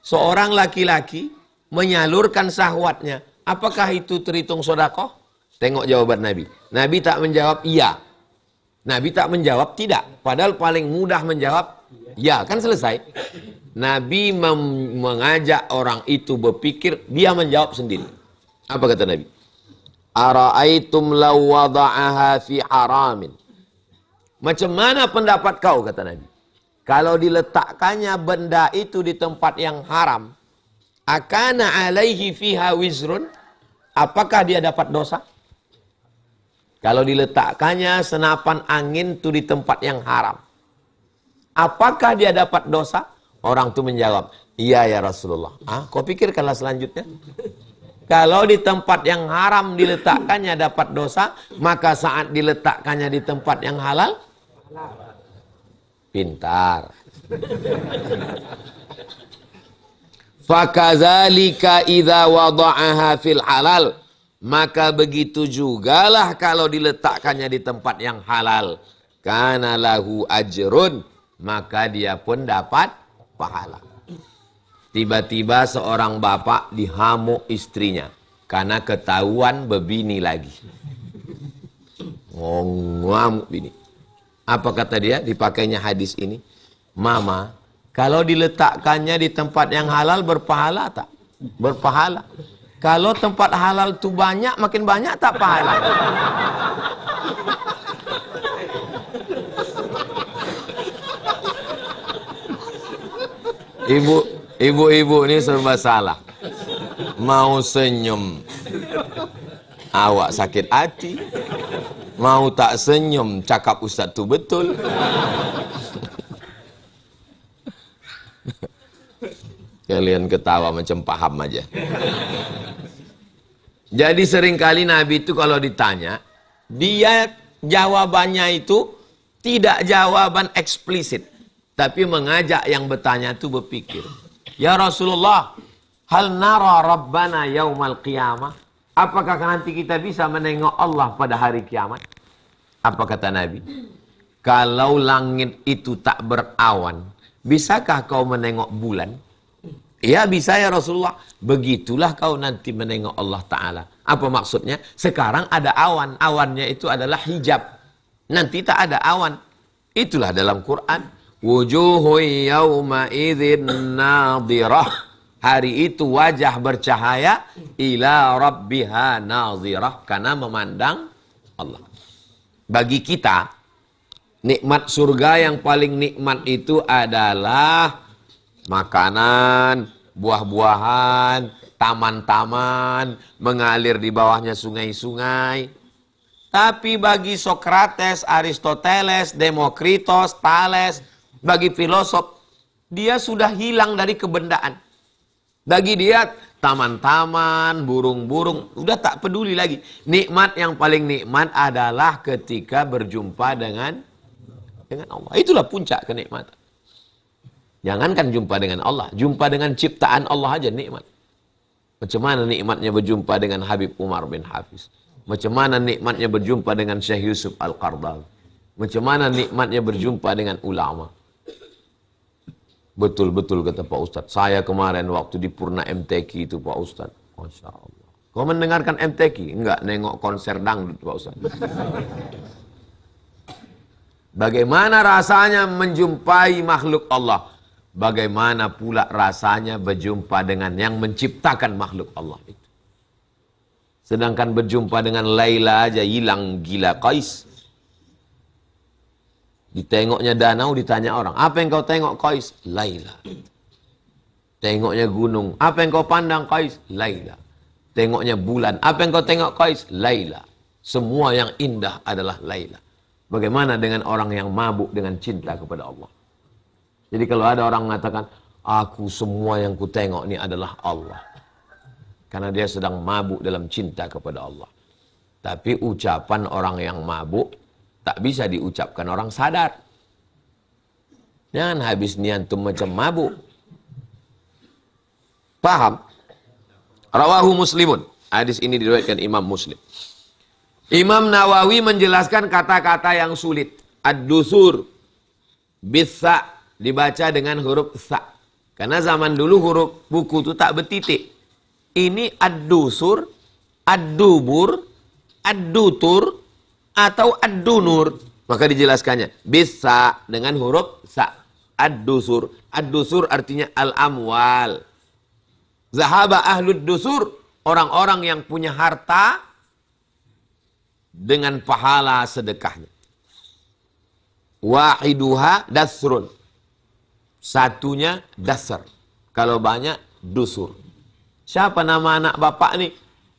S1: Seorang laki-laki menyalurkan syahwatnya, apakah itu terhitung sedekah? Tengok jawaban Nabi. Nabi tak menjawab iya. Nabi tak menjawab tidak. Padahal paling mudah menjawab ya, kan selesai. Nabi mengajak orang itu berpikir, dia menjawab sendiri. Apa kata Nabi? Ara'aitum law wada'aha fi haramin. Macam mana pendapat kau, kata Nabi, kalau diletakkannya benda itu di tempat yang haram, akana alaihi fiha wizrun, apakah dia dapat dosa? Kalau diletakkannya senapan angin itu di tempat yang haram, apakah dia dapat dosa? Orang itu menjawab, iya ya Rasulullah. Kau pikirkanlah selanjutnya. Kalau di tempat yang haram diletakkannya dapat dosa, maka saat diletakkannya di tempat yang halal, pintar. Fakadzalika idza wada'aha fil halal, maka begitu jugalah kalau diletakkannya di tempat yang halal, kana lahu ajrun, maka dia pun dapat pahala. Tiba-tiba seorang bapak dihamuk istrinya karena ketahuan berbini lagi. Ngamuk bini. Apa kata dia? Dipakainya hadis ini. Mama, kalau diletakkannya di tempat yang halal berpahala tak? Berpahala. Kalau tempat halal itu banyak, makin banyak tak pahala? Ibu-ibu ini serba salah. Mau senyum, awak sakit hati. Mau tak senyum, cakap ustaz tu betul. Kalian ketawa macam paham aja. Jadi seringkali Nabi itu kalau ditanya, dia jawabannya itu tidak jawaban eksplisit, tapi mengajak yang bertanya itu berpikir. Ya Rasulullah, hal nara Rabbana yaumal qiyamah? Apakah nanti kita bisa menengok Allah pada hari kiamat? Apa kata Nabi? Kalau langit itu tak berawan, bisakah kau menengok bulan? Ya bisa ya Rasulullah. Begitulah kau nanti menengok Allah Ta'ala. Apa maksudnya? Sekarang ada awan. Awannya itu adalah hijab. Nanti tak ada awan. Itulah dalam Quran. Wujuhu yawma idzin nadhirah. Hari itu wajah bercahaya ila rabbiha nadhirah, karena memandang Allah. Bagi kita, nikmat surga yang paling nikmat itu adalah makanan, buah-buahan, taman-taman, mengalir di bawahnya sungai-sungai. Tapi bagi Sokrates, Aristoteles, Demokritos, Thales, bagi filosof, dia sudah hilang dari kebendaan. Bagi dia, taman-taman, burung-burung, udah tak peduli lagi. Nikmat yang paling nikmat adalah ketika berjumpa dengan Allah. Itulah puncak kenikmatan. Jangankan jumpa dengan Allah, jumpa dengan ciptaan Allah aja nikmat. Macam mana nikmatnya berjumpa dengan Habib Umar bin Hafiz? Macam mana nikmatnya berjumpa dengan Syekh Yusuf Al-Qardawi? Macam mana nikmatnya berjumpa dengan ulama? Betul-betul kata Pak Ustadz. Saya kemarin waktu di Purna MTQ itu Pak Ustadz. Masya Allah. Kau mendengarkan MTQ? Enggak, nengok konser dangdut Pak Ustadz. Bagaimana rasanya menjumpai makhluk Allah? Bagaimana pula rasanya berjumpa dengan yang menciptakan makhluk Allah itu? Sedangkan berjumpa dengan Laila aja hilang gila Qais. Ditengoknya danau, ditanya orang, apa yang kau tengok Qais? Laila. Tengoknya gunung, apa yang kau pandang Qais? Laila. Tengoknya bulan, apa yang kau tengok Qais? Laila. Semua yang indah adalah Laila. Bagaimana dengan orang yang mabuk dengan cinta kepada Allah? Jadi kalau ada orang mengatakan, aku semua yang ku tengok ini adalah Allah. Karena dia sedang mabuk dalam cinta kepada Allah. Tapi ucapan orang yang mabuk tak bisa diucapkan orang sadar. Jangan habis niantum macam mabuk. Paham? Rawahu Muslimun. Hadis ini diriwayatkan Imam Muslim. Imam Nawawi menjelaskan kata-kata yang sulit. Ad-dusur bisa dibaca dengan huruf sa. Karena zaman dulu huruf buku itu tak bertitik. Ini ad-dusur, ad-dubur, ad-dutur, atau ad-dunur. Maka dijelaskannya bisa dengan huruf sa. Ad-dusur. Ad-dusur artinya al-amwal. Zahaba ahlud dusur, orang-orang yang punya harta dengan pahala sedekahnya. Wahiduha dasrun. Satunya dasar. Kalau banyak dusur. Siapa nama anak bapak nih?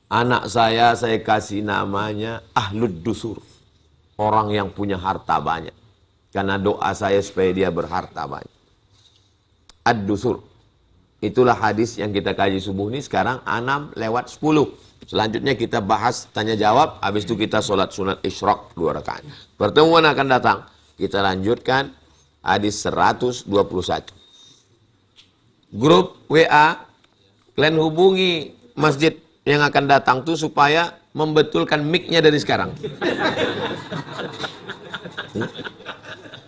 S1: Anak saya kasih namanya Ahlud Dusur. Orang yang punya harta banyak. Karena doa saya supaya dia berharta banyak. Ad-Dusur. Itulah hadis yang kita kaji subuh ini. Sekarang 6:10. Selanjutnya kita bahas tanya jawab. Habis itu kita sholat sunat isyraq 2 rakaat. Pertemuan akan datang. Kita lanjutkan hadis 121. Grup WA. Kalian hubungi masjid yang akan datang tuh supaya membetulkan mic-nya dari sekarang.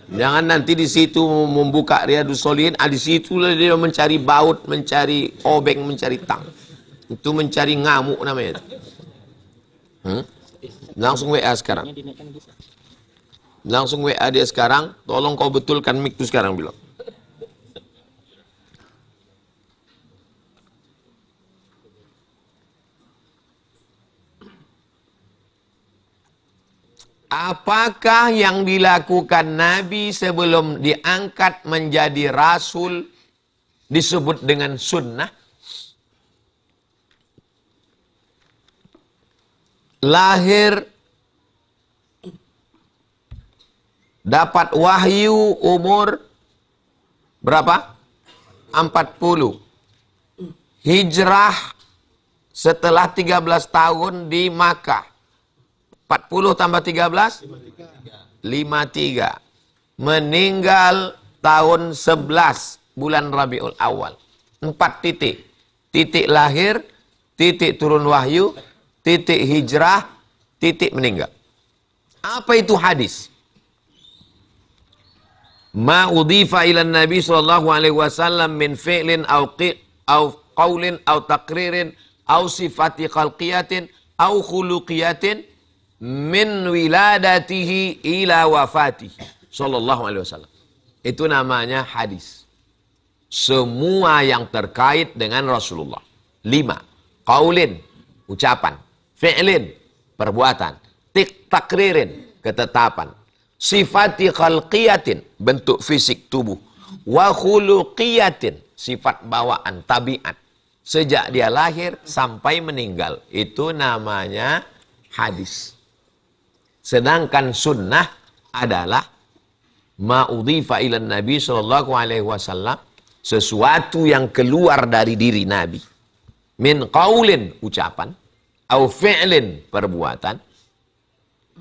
S1: Jangan nanti di situ membuka Riyadus Shalihin, di situ dia mencari baut, mencari obeng, mencari tang. Itu mencari ngamuk namanya. Langsung WA sekarang. Langsung WA dia sekarang, tolong kau betulkan mic itu sekarang bilang. Apakah yang dilakukan Nabi sebelum diangkat menjadi Rasul disebut dengan sunnah? Lahir, dapat wahyu umur berapa? 40. Hijrah setelah 13 tahun di Makkah. 40 tambah 13? 53. Meninggal tahun 11 bulan Rabiul Awal. 4 titik. Titik lahir, titik turun wahyu, titik hijrah, titik meninggal. Apa itu hadis? Ma udhifa ila Nabi sallallahu alaihi wasallam min fi'lin aw qaulin aw taqririn aw sifati khalqiyatin aw khuluqiyatin min wiladatihi ila wafatihi sallallahu alaihi wasallam. Itu namanya hadis. Semua yang terkait dengan Rasulullah. 5. Qaulin, ucapan. Fi'lin, perbuatan. Takririn, ketetapan. Sifati khalqiyatin, bentuk fisik tubuh. Wa khuluqiyatin, sifat bawaan, tabiat. Sejak dia lahir sampai meninggal. Itu namanya hadis. Sedangkan sunnah adalah ma'udhifa ila Nabi sallallahu alaihi wasallam, sesuatu yang keluar dari diri Nabi. Min qaulin, ucapan, au fi'lin, perbuatan,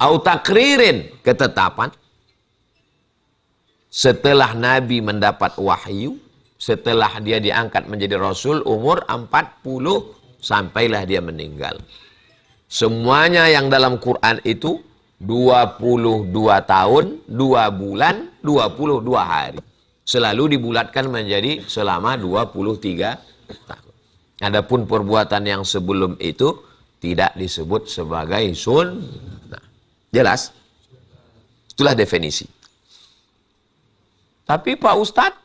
S1: au takririn, ketetapan. Setelah Nabi mendapat wahyu, setelah dia diangkat menjadi Rasul umur 40 sampailah dia meninggal. Semuanya yang dalam Quran itu 22 tahun, 2 bulan, 22 hari. Selalu dibulatkan menjadi selama 23 tahun. Adapun perbuatan yang sebelum itu tidak disebut sebagai sunnah. Jelas? Itulah definisi. Tapi Pak Ustadz,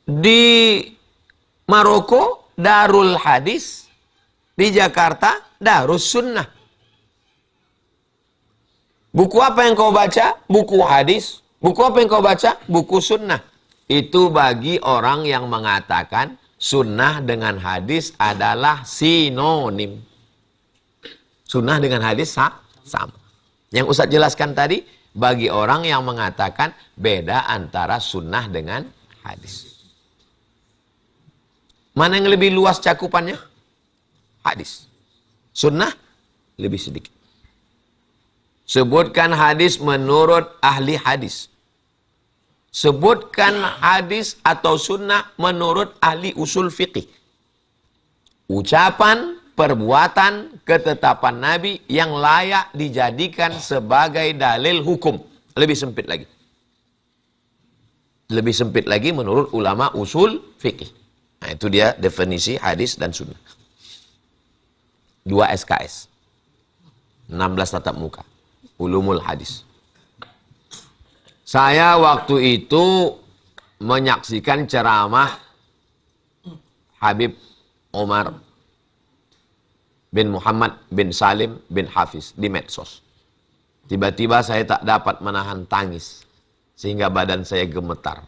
S1: di Maroko Darul Hadis, di Jakarta Darus Sunnah. Buku apa yang kau baca? Buku hadis. Buku apa yang kau baca? Buku sunnah. Itu bagi orang yang mengatakan sunnah dengan hadis adalah sinonim. Sunnah dengan hadis sama. Yang Ustaz jelaskan tadi, bagi orang yang mengatakan beda antara sunnah dengan hadis. Mana yang lebih luas cakupannya? Hadis. Sunnah lebih sedikit. Sebutkan hadis menurut ahli hadis. Sebutkan hadis atau sunnah menurut ahli usul fiqih. Ucapan, perbuatan, ketetapan Nabi yang layak dijadikan sebagai dalil hukum. Lebih sempit lagi. Lebih sempit lagi menurut ulama usul fiqih. Nah, itu dia definisi hadis dan sunnah. 2 SKS. 16 tatap muka. Ulumul hadis. Saya waktu itu menyaksikan ceramah Habib Omar bin Muhammad bin Salim bin Hafiz di medsos. Tiba-tiba saya tak dapat menahan tangis sehingga badan saya gemetar.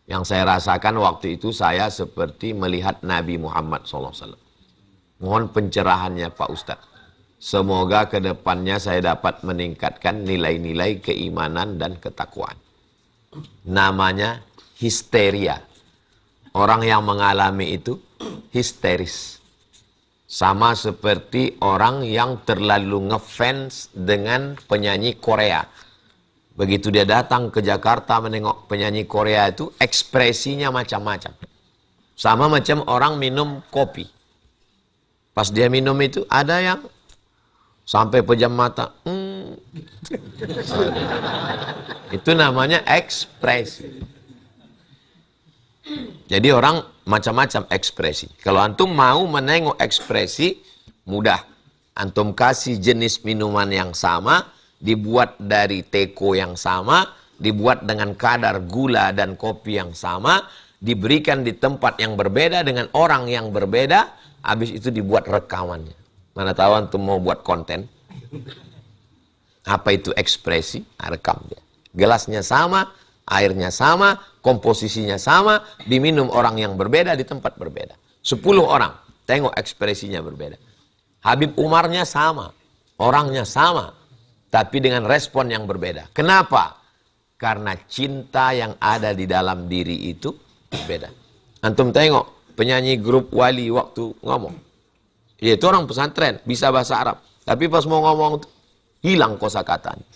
S1: Yang saya rasakan waktu itu saya seperti melihat Nabi Muhammad SAW. Mohon pencerahannya Pak Ustadz. Semoga ke depannya saya dapat meningkatkan nilai-nilai keimanan dan ketakwaan. Namanya histeria. Orang yang mengalami itu histeris. Sama seperti orang yang terlalu ngefans dengan penyanyi Korea. Begitu dia datang ke Jakarta menengok penyanyi Korea itu, ekspresinya macam-macam. Sama macam orang minum kopi. Pas dia minum itu, ada yang sampai pejam mata. Itu namanya ekspresi. Jadi orang macam-macam ekspresi. Kalau antum mau menengok ekspresi, mudah. Antum kasih jenis minuman yang sama, dibuat dari teko yang sama, dibuat dengan kadar gula dan kopi yang sama, diberikan di tempat yang berbeda dengan orang yang berbeda, habis itu dibuat rekamannya. Mana tahu antum mau buat konten. Apa itu ekspresi? Rekam dia. Gelasnya sama, airnya sama, komposisinya sama, diminum orang yang berbeda di tempat berbeda. 10 orang, tengok ekspresinya berbeda. Habib Umarnya sama, orangnya sama, tapi dengan respon yang berbeda. Kenapa? Karena cinta yang ada di dalam diri itu berbeda. Antum tengok penyanyi grup Wali waktu ngomong. Ya, itu orang pesantren, bisa bahasa Arab. Tapi pas mau ngomong, hilang kosakatanya.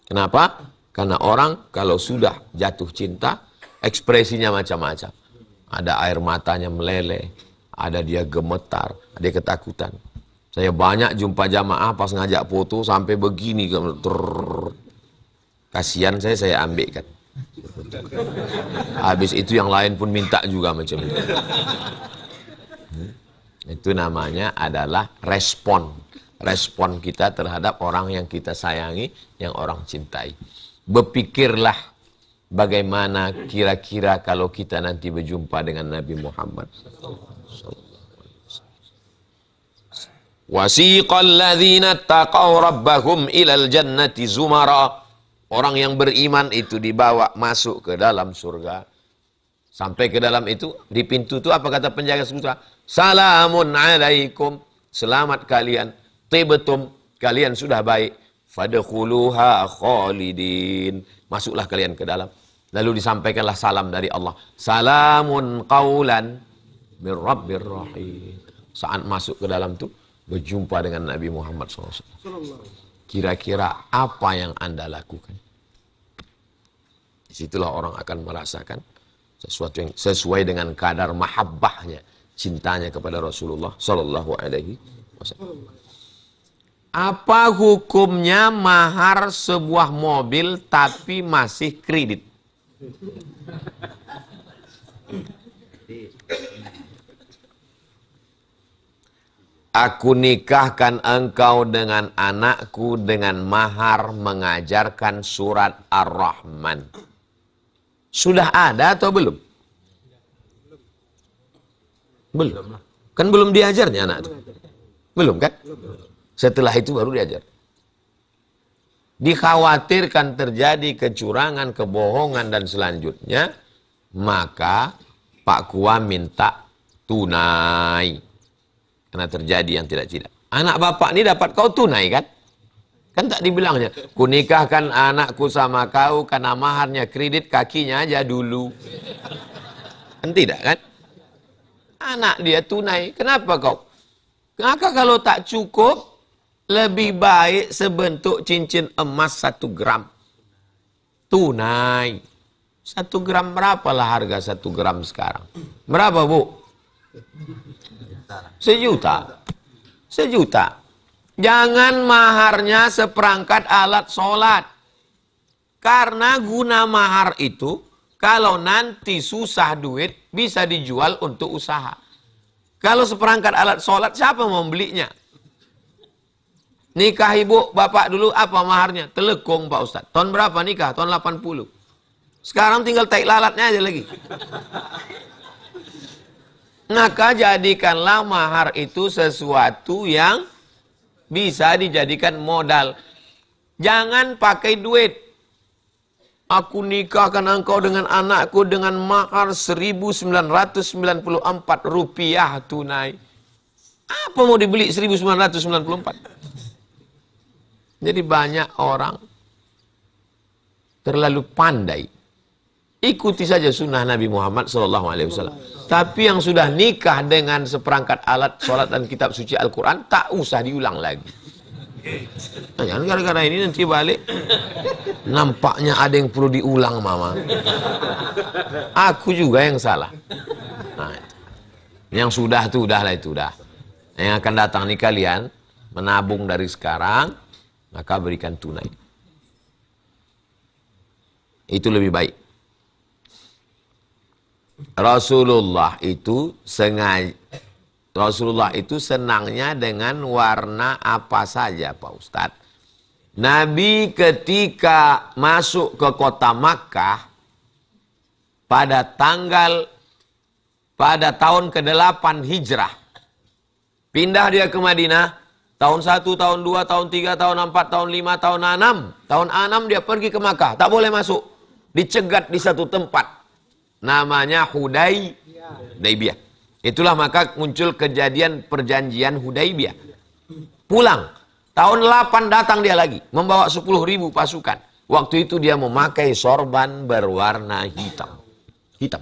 S1: Kenapa? Karena orang kalau sudah jatuh cinta, ekspresinya macam-macam. Ada air matanya meleleh, ada dia gemetar, ada dia ketakutan. Saya banyak jumpa jamaah pas ngajak foto sampai begini. Kasihan saya ambilkan. Habis itu yang lain pun minta juga macam itu. Itu namanya adalah respon. Respon kita terhadap orang yang kita sayangi, yang orang cintai. Berpikirlah bagaimana kira-kira kalau kita nanti berjumpa dengan Nabi Muhammad. Wasiqal ladzina taqaw rabbahum ilal jannati zumara. Orang yang beriman itu dibawa masuk ke dalam surga. Sampai ke dalam itu, di pintu itu apa kata penjaga surga? Salamun alaikum. Selamat kalian. Tibtum, kalian sudah baik. Fadkhuluha khalidin. Masuklah kalian ke dalam. Lalu disampaikanlah salam dari Allah. Salamun qaulan min rabbir rahim. Saat masuk ke dalam itu, berjumpa dengan Nabi Muhammad SAW. Kira-kira apa yang Anda lakukan? Disitulah orang akan merasakan sesuatu yang sesuai dengan kadar mahabbahnya, cintanya kepada Rasulullah Sallallahu Alaihi Wasallam. Apa hukumnya mahar sebuah mobil tapi masih kredit? Aku nikahkan engkau dengan anakku dengan mahar mengajarkan surat Ar-Rahman. Sudah ada atau belum? Belum. Kan belum diajarnya anak itu. Belum kan? Setelah itu baru diajar. Dikhawatirkan terjadi kecurangan, kebohongan dan selanjutnya, maka Pak Kua minta tunai. Karena terjadi yang tidak-tidak. Anak bapak ini dapat kau tunai kan? Kan tak dibilangnya, ku nikahkan anakku sama kau karena maharnya kredit, kakinya aja dulu. Kan tidak kan? Anak dia tunai. Kenapa kau? Maka kalau tak cukup, lebih baik sebentuk cincin emas 1 gram. Tunai. 1 gram berapalah harga 1 gram sekarang? Berapa, Bu? 1 juta. 1 juta. Jangan maharnya seperangkat alat sholat. Karena guna mahar itu, kalau nanti susah duit, bisa dijual untuk usaha. Kalau seperangkat alat sholat, siapa mau belinya? Nikah ibu, bapak dulu apa maharnya? Telekung Pak Ustadz. Tahun berapa nikah? Tahun 80. Sekarang tinggal tai lalatnya aja lagi. Maka jadikanlah mahar itu sesuatu yang bisa dijadikan modal. Jangan pakai duit. Aku nikahkan engkau dengan anakku dengan mahar 1.994 rupiah tunai. Apa mau dibeli 1.994? Jadi banyak orang terlalu pandai Ikuti saja sunnah Nabi Muhammad SAW. Tapi yang sudah nikah dengan seperangkat alat sholat dan kitab suci Al-Quran, tak usah diulang lagi. Nah, jangan gara-gara ini nanti balik, nampaknya ada yang perlu diulang, mama. Aku juga yang salah. Nah, yang sudah itu udahlah, itu udah. Yang akan datang nih kalian menabung dari sekarang, maka berikan tunai. Itu lebih baik. Rasulullah itu senangnya dengan warna apa saja, Pak Ustadz. Nabi ketika masuk ke kota Makkah pada tahun ke-8 Hijrah. Pindah dia ke Madinah. Tahun 1, tahun 2, tahun 3, tahun 4, tahun 5, tahun 6. Tahun 6 dia pergi ke Makkah. Tak boleh masuk. Dicegat di satu tempat. Namanya Hudaybiyah. Itulah maka muncul kejadian perjanjian Hudaybiyah. Pulang. Tahun 8 datang dia lagi. Membawa 10.000 pasukan. Waktu itu dia memakai sorban berwarna hitam. Hitam.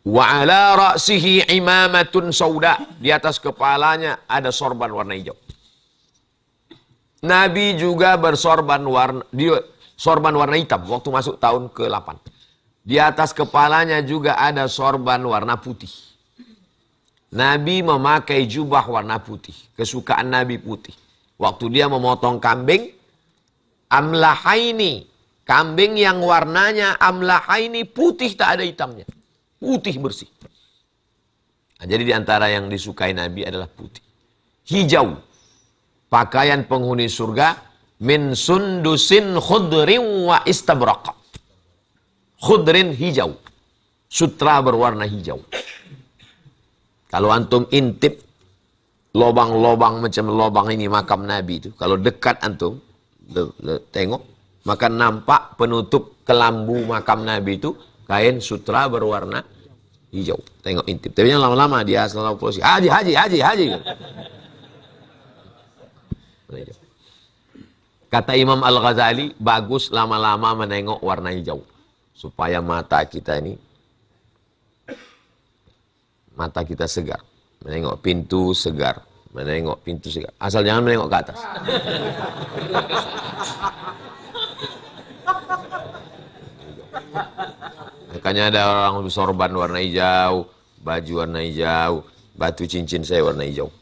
S1: Wa ala ra'sihi imamatun sauda. Di atas kepalanya ada sorban warna hijau. Nabi juga bersorban warna hitam waktu masuk tahun ke-8. Di atas kepalanya juga ada sorban warna putih. Nabi memakai jubah warna putih. Kesukaan Nabi putih. Waktu dia memotong kambing, amlahaini. Kambing yang warnanya amlahaini putih, tak ada hitamnya. Putih bersih. Nah, jadi diantara yang disukai Nabi adalah putih. Hijau. Pakaian penghuni surga. Min sundusin khudrin wa istabraqa. Khudrin hijau. Sutra berwarna hijau. Kalau antum intip lobang-lobang macam lobang ini makam Nabi itu. Kalau dekat antum tengok. Maka nampak penutup kelambu makam Nabi itu. Kain sutra berwarna hijau. Tengok intip. Tapi lama-lama dia selalu polisi. Haji. Kata Imam Al-Ghazali, bagus lama-lama menengok warna hijau. Supaya mata kita segar. Menengok pintu segar. Asal jangan menengok ke atas. Makanya ada orang sorban warna hijau, baju warna hijau, batu cincin saya warna hijau.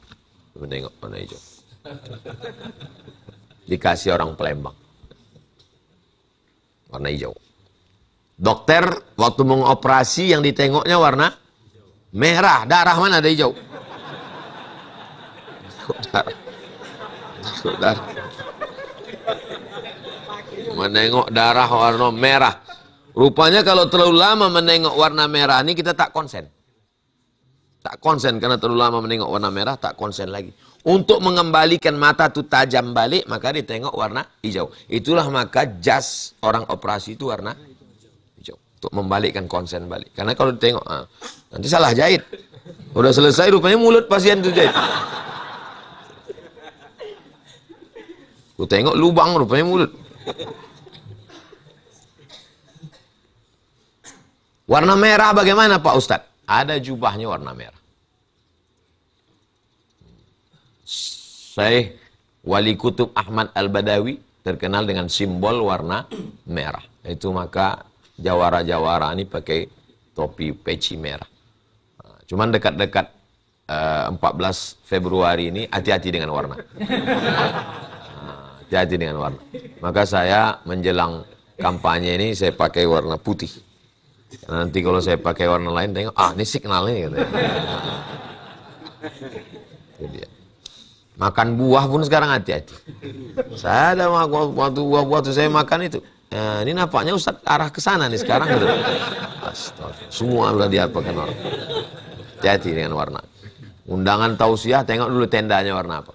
S1: Menengok warna hijau. Dikasih orang Palembang. Warna hijau. Dokter waktu mengoperasi yang ditengoknya warna merah. Darah mana ada hijau? Darah. Menengok darah warna merah. Rupanya kalau terlalu lama menengok warna merah ini kita tak konsen. Tak konsen karena terlalu lama menengok warna merah, tak konsen lagi. Untuk mengembalikan mata itu tajam balik, maka ditengok warna hijau. Itulah maka jas orang operasi itu warna hijau. Untuk membalikkan konsen balik. Karena kalau ditengok, nanti salah jahit. Udah selesai rupanya mulut pasien itu jahit. Ku tengok lubang rupanya mulut. Warna merah bagaimana Pak Ustadz? Ada jubahnya warna merah. Syekh Wali Kutub Ahmad Al-Badawi terkenal dengan simbol warna merah. Itu maka jawara-jawara ini pakai topi peci merah. Cuman dekat-dekat 14 Februari ini hati-hati dengan warna. Hati-hati dengan warna. Maka saya menjelang kampanye ini saya pakai warna putih. Nanti kalau saya pakai warna lain tengok, ini signalnya gitu. Makan buah pun sekarang hati-hati. Saya ada waktu saya makan itu. Ini nampaknya Ustadz arah ke sana nih sekarang gitu. Astaga, semua udah diapakan orang. Hati-hati dengan warna. Undangan tausiah tengok dulu tendanya warna apa.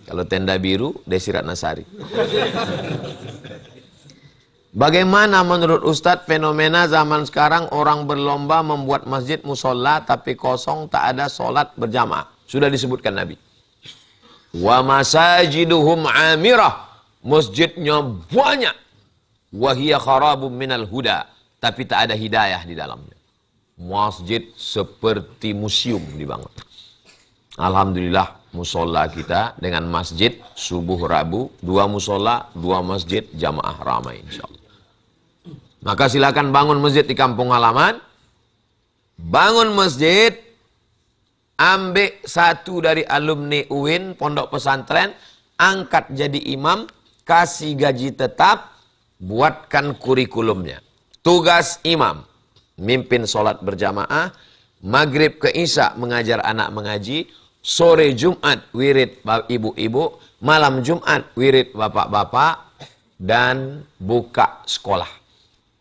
S1: Kalau tenda biru, Desi Ratnasari. Bagaimana menurut Ustadz fenomena zaman sekarang orang berlomba membuat masjid musola tapi kosong tak ada sholat berjamaah? Sudah disebutkan Nabi. Wa masajiduhum amirah. Masjidnya banyak. Wahia kharabum minal huda. Tapi tak ada hidayah di dalamnya. Masjid seperti museum dibangun. Alhamdulillah musola kita dengan masjid subuh Rabu, 2 musola, 2 masjid jamaah ramai insyaallah. Maka silakan bangun masjid di kampung halaman. Bangun masjid, ambil satu dari alumni UIN, pondok pesantren, angkat jadi imam, kasih gaji tetap, buatkan kurikulumnya. Tugas imam, mimpin sholat berjamaah, maghrib ke isya mengajar anak mengaji, sore Jumat wirid ibu-ibu, malam Jumat wirid bapak-bapak, dan buka sekolah.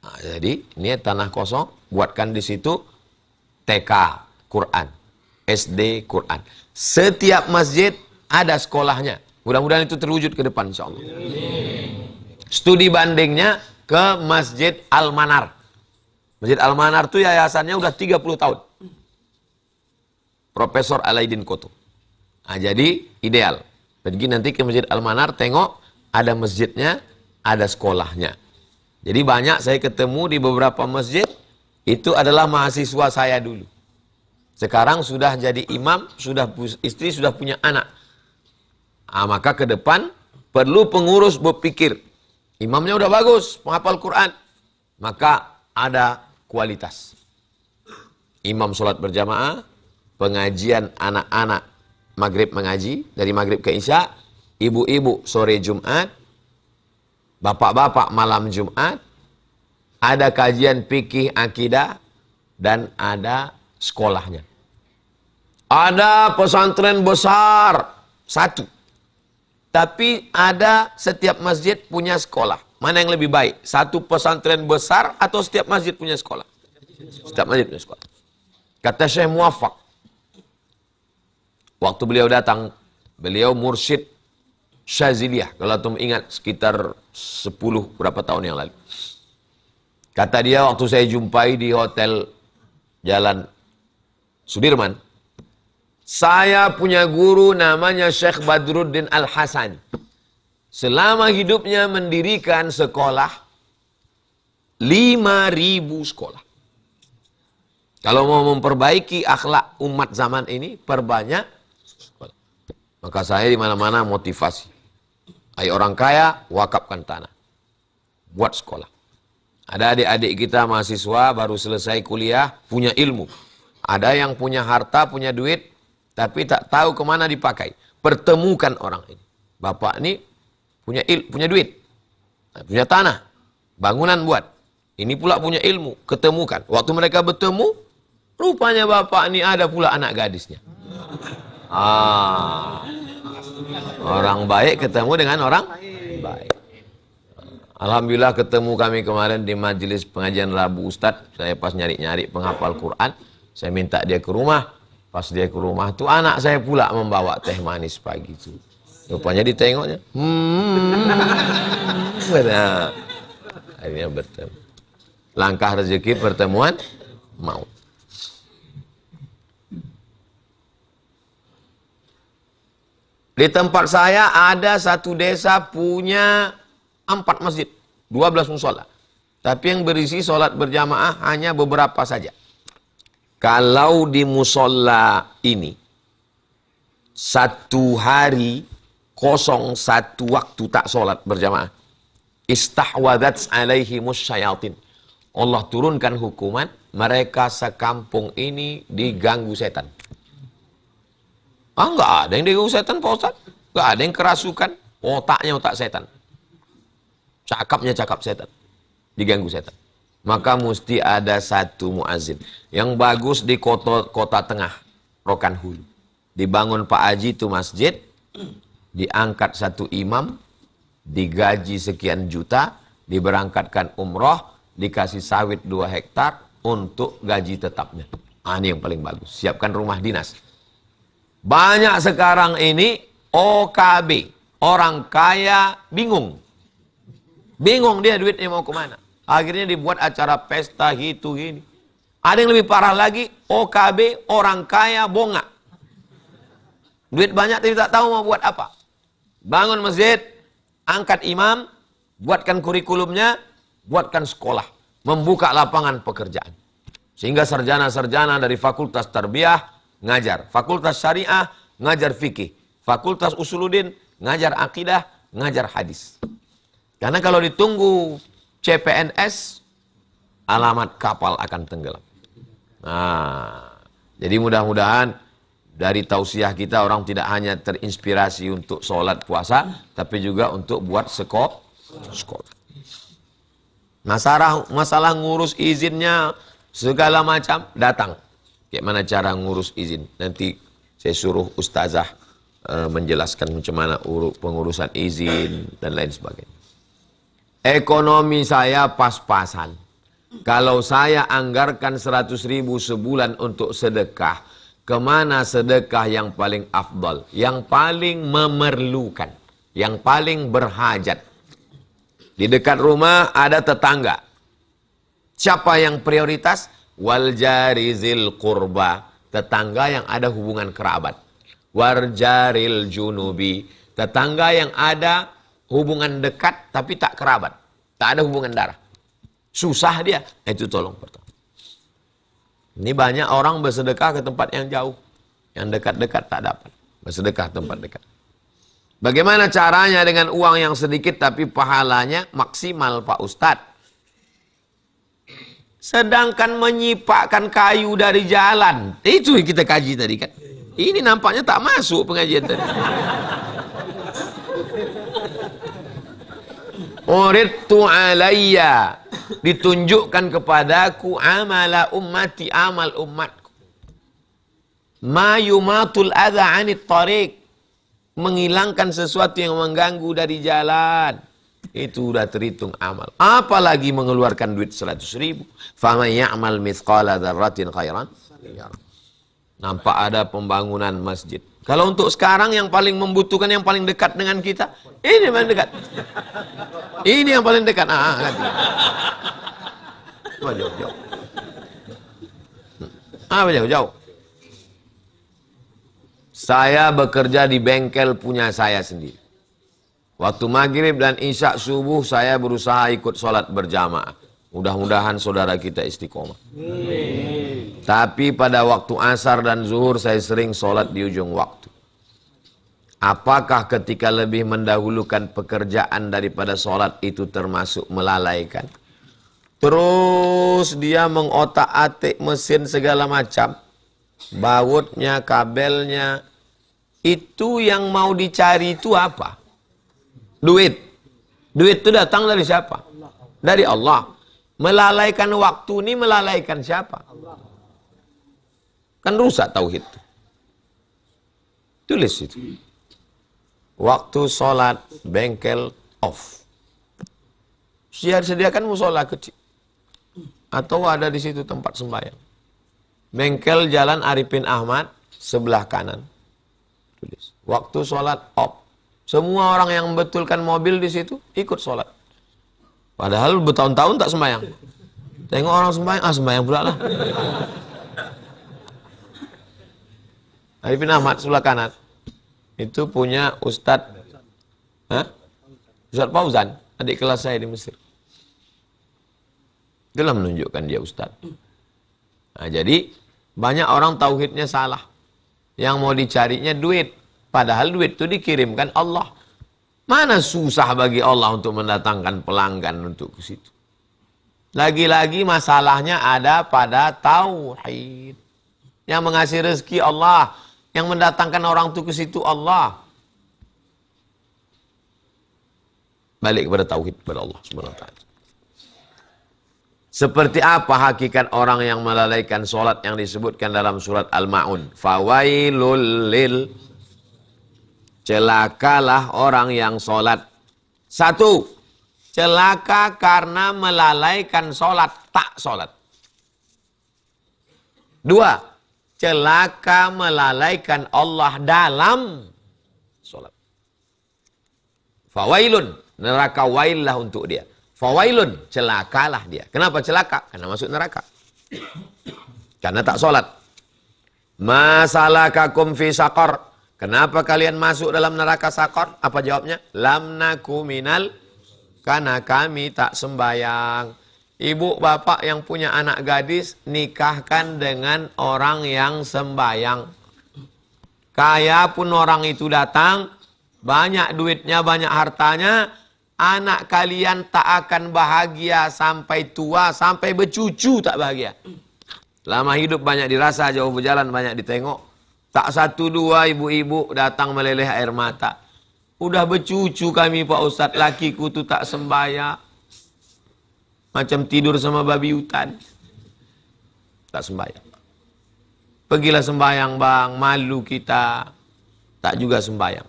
S1: Nah, jadi ini tanah kosong, buatkan di situ TK Quran, SD Quran. Setiap masjid ada sekolahnya. Mudah-mudahan itu terwujud ke depan insyaallah. Studi bandingnya ke Masjid Al-Manar. Masjid Al-Manar itu yayasannya udah 30 tahun. Profesor Alaidin Koto. Nah, jadi ideal. Pergi nanti ke Masjid Al-Manar, tengok ada masjidnya, ada sekolahnya. Jadi banyak saya ketemu di beberapa masjid, itu adalah mahasiswa saya dulu. Sekarang sudah jadi imam, sudah istri, sudah punya anak. Nah, maka ke depan perlu pengurus berpikir, imamnya udah bagus, penghafal Quran, maka ada kualitas. Imam sholat berjamaah, pengajian anak-anak maghrib mengaji, dari maghrib ke isya, ibu-ibu sore Jumat, bapak-bapak malam Jumat, ada kajian fikih akidah, dan ada sekolahnya. Ada pesantren besar, satu. Tapi ada setiap masjid punya sekolah. Mana yang lebih baik? Satu pesantren besar atau setiap masjid punya sekolah? Setiap masjid punya sekolah. Kata Syekh Muwaffaq, waktu beliau datang, beliau mursyid Syaziliyah. Kalau antum ingat, sekitar 10 berapa tahun yang lalu. Kata dia, waktu saya jumpai di hotel Jalan Sudirman, saya punya guru namanya Syekh Badruddin Al-Hasan. Selama hidupnya mendirikan sekolah, 5.000 sekolah. Kalau mau memperbaiki akhlak umat zaman ini, perbanyak sekolah. Maka saya di mana-mana motivasi. Ayo orang kaya, wakafkan tanah. Buat sekolah. Ada adik-adik kita mahasiswa baru selesai kuliah, punya ilmu. Ada yang punya harta, punya duit, tapi tak tahu kemana dipakai. Pertemukan orang ini. Bapak ini punya duit, punya tanah, bangunan buat. Ini pula punya ilmu, ketemukan. Waktu mereka bertemu, rupanya bapak ini ada pula anak gadisnya. Orang baik ketemu dengan orang baik. Alhamdulillah ketemu kami kemarin di majelis pengajian Rabu Ustadz. Saya pas nyari-nyari penghafal Quran, saya minta dia ke rumah. Pas dia ke rumah tuh anak saya pula membawa teh manis pagi itu. Rupanya ditengoknya. Benar. Akhirnya bertemu. Langkah rezeki pertemuan maut. Di tempat saya ada satu desa punya 4 masjid, 12 musola. Tapi yang berisi sholat berjamaah hanya beberapa saja. Kalau di musola ini, 1 hari kosong 1 waktu tak sholat berjamaah, istahwadat alaihimus syayatin. Allah turunkan hukuman, mereka sekampung ini diganggu setan. Enggak ada yang diganggu setan Pak Ustaz. Enggak ada yang kerasukan, otaknya otak setan. Cakapnya cakap setan. Diganggu setan. Maka mesti ada satu muazin. Yang bagus di kota tengah, Rokan Hulu. Dibangun Pak Haji itu masjid, diangkat satu imam, digaji sekian juta, diberangkatkan umroh, dikasih sawit 2 hektar untuk gaji tetapnya. Ini yang paling bagus. Siapkan rumah dinas. Banyak sekarang ini OKB, orang kaya bingung. Bingung dia duitnya mau kemana. Akhirnya dibuat acara pesta gitu gini. Ada yang lebih parah lagi, OKB, orang kaya bongak. Duit banyak tapi tak tahu mau buat apa. Bangun masjid, angkat imam, buatkan kurikulumnya, buatkan sekolah, membuka lapangan pekerjaan. Sehingga sarjana-sarjana dari fakultas tarbiyah ngajar, fakultas syariah ngajar fikih, fakultas usuluddin ngajar akidah, ngajar hadis. Karena kalau ditunggu CPNS, alamat kapal akan tenggelam. Nah, jadi mudah-mudahan dari tausiah kita orang tidak hanya terinspirasi untuk sholat puasa, tapi juga untuk buat sekolah. Masalah ngurus izinnya segala macam, datang. Bagaimana cara ngurus izin? Nanti saya suruh ustazah menjelaskan macam mana pengurusan izin dan lain sebagainya. Ekonomi saya pas-pasan. Kalau saya anggarkan 100.000 sebulan untuk sedekah, kemana sedekah yang paling afdal, yang paling memerlukan, yang paling berhajat? Di dekat rumah ada tetangga. Siapa yang prioritas? Wal jarizil qurba, tetangga yang ada hubungan kerabat. Warjaril junubi, tetangga yang ada hubungan dekat tapi tak kerabat, tak ada hubungan darah. Susah dia, itu tolong pertama. Ini banyak orang bersedekah ke tempat yang jauh, yang dekat-dekat tak dapat. Bersedekah tempat dekat. Bagaimana caranya dengan uang yang sedikit tapi pahalanya maksimal, Pak Ustadz? Sedangkan menyipakkan kayu dari jalan, itu yang kita kaji tadi kan. Ini nampaknya tak masuk pengajian tadi. Uridtu alayya, ditunjukkan kepadaku amala ummati, amal umatku. Ma yumatul adha anit tariq, menghilangkan sesuatu yang mengganggu dari jalan. Itu sudah terhitung amal. Apalagi mengeluarkan duit 100.000. Faman ya'mal mithqala dzarratin khairan yarah. Nampak ada pembangunan masjid. Kalau untuk sekarang yang paling membutuhkan, yang paling dekat dengan kita, ini yang paling dekat. Ini yang paling dekat. Jauh-jauh. Jauh-jauh. Saya bekerja di bengkel punya saya sendiri. Waktu maghrib dan isya subuh saya berusaha ikut sholat berjamaah. Mudah-mudahan saudara kita istiqomah. Tapi pada waktu asar dan zuhur saya sering sholat di ujung waktu. Apakah ketika lebih mendahulukan pekerjaan daripada sholat itu termasuk melalaikan? Terus dia mengotak-atik mesin segala macam. Bautnya, kabelnya. Itu yang mau dicari itu apa? Duit. Duit itu datang dari siapa? Dari Allah. Melalaikan waktu ini melalaikan siapa? Kan rusak tauhid. Tulis itu. Waktu sholat bengkel off. Sediakan musola kecil. Atau ada di situ tempat sembahyang. Bengkel Jalan Arifin Ahmad sebelah kanan. Tulis. Waktu sholat off. Semua orang yang membetulkan mobil di situ ikut sholat. Padahal bertahun-tahun tak sembahyang. Tengok orang sembahyang, sembahyang pula lah. Arifin Ahmad sebelah kanan. Itu punya Ustadz Ustadz Fauzan, adik kelas saya di Mesir. Itulah menunjukkan dia Ustadz. Nah, jadi banyak orang tauhidnya salah. Yang mau dicarinya duit. Padahal duit itu dikirimkan Allah. Mana susah bagi Allah untuk mendatangkan pelanggan untuk ke situ. Lagi-lagi masalahnya ada pada tauhid. Yang mengasih rezeki Allah. Yang mendatangkan orang itu ke situ Allah. Balik kepada tauhid kepada Allah SWT. Seperti apa hakikat orang yang melalaikan sholat yang disebutkan dalam surat Al-Ma'un? Fawailul lil, celakalah orang yang sholat. Satu, celaka karena melalaikan sholat, tak sholat. Dua, celaka melalaikan Allah dalam sholat. Fawailun, neraka waillah untuk dia. Fawailun, celakalah dia. Kenapa celaka? Karena masuk neraka. Karena tak sholat. Masalakakum fi saqar. Kenapa kalian masuk dalam neraka sakor? Apa jawabnya? Lam naku minal karena kami tak sembayang. Ibu bapak yang punya anak gadis, nikahkan dengan orang yang sembayang. Kaya pun orang itu datang, banyak duitnya, banyak hartanya, anak kalian tak akan bahagia sampai tua, sampai bercucu tak bahagia. Lama hidup banyak dirasa, jauh berjalan banyak ditengok. Tak satu dua ibu-ibu datang meleleh air mata. Udah bercucu kami Pak Ustadz, lakiku tu tak sembayang. Macam tidur sama babi hutan. Tak sembayang. Pergilah sembayang bang, malu kita. Tak juga sembayang.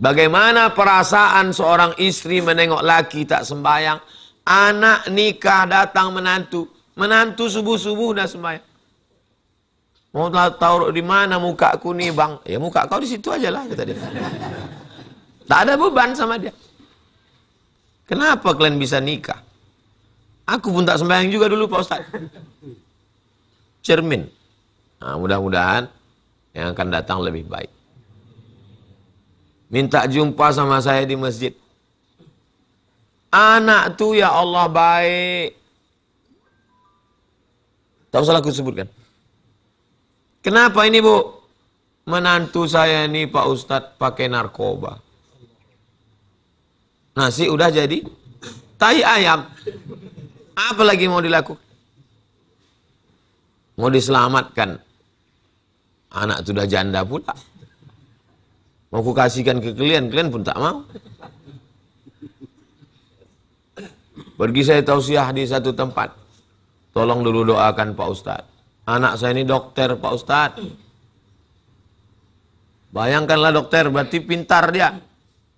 S1: Bagaimana perasaan seorang istri menengok laki tak sembayang. Anak nikah datang menantu. Menantu subuh-subuh dah sembayang. Mau taruh di mana muka aku nih bang? Ya muka kau di situ aja lah, kata dia. Tak ada beban sama dia. Kenapa kalian bisa nikah? Aku pun tak sembahyang juga dulu Pak Ustaz. Cermin. Nah, mudah-mudahan yang akan datang lebih baik. Minta jumpa sama saya di masjid. Anak tu ya Allah baik. Tak usah aku sebutkan. Kenapa ini bu? Menantu saya ini Pak Ustadz pakai narkoba. Nasi udah jadi tai ayam. Apa lagi mau dilakukan? Mau diselamatkan. Anak sudah janda pula. Mau ku kasihkan ke kalian pun tak mau. Pergi saya tausiah di satu tempat. Tolong dulu doakan Pak Ustadz. Anak saya ini dokter Pak Ustadz. Bayangkanlah dokter, berarti pintar dia.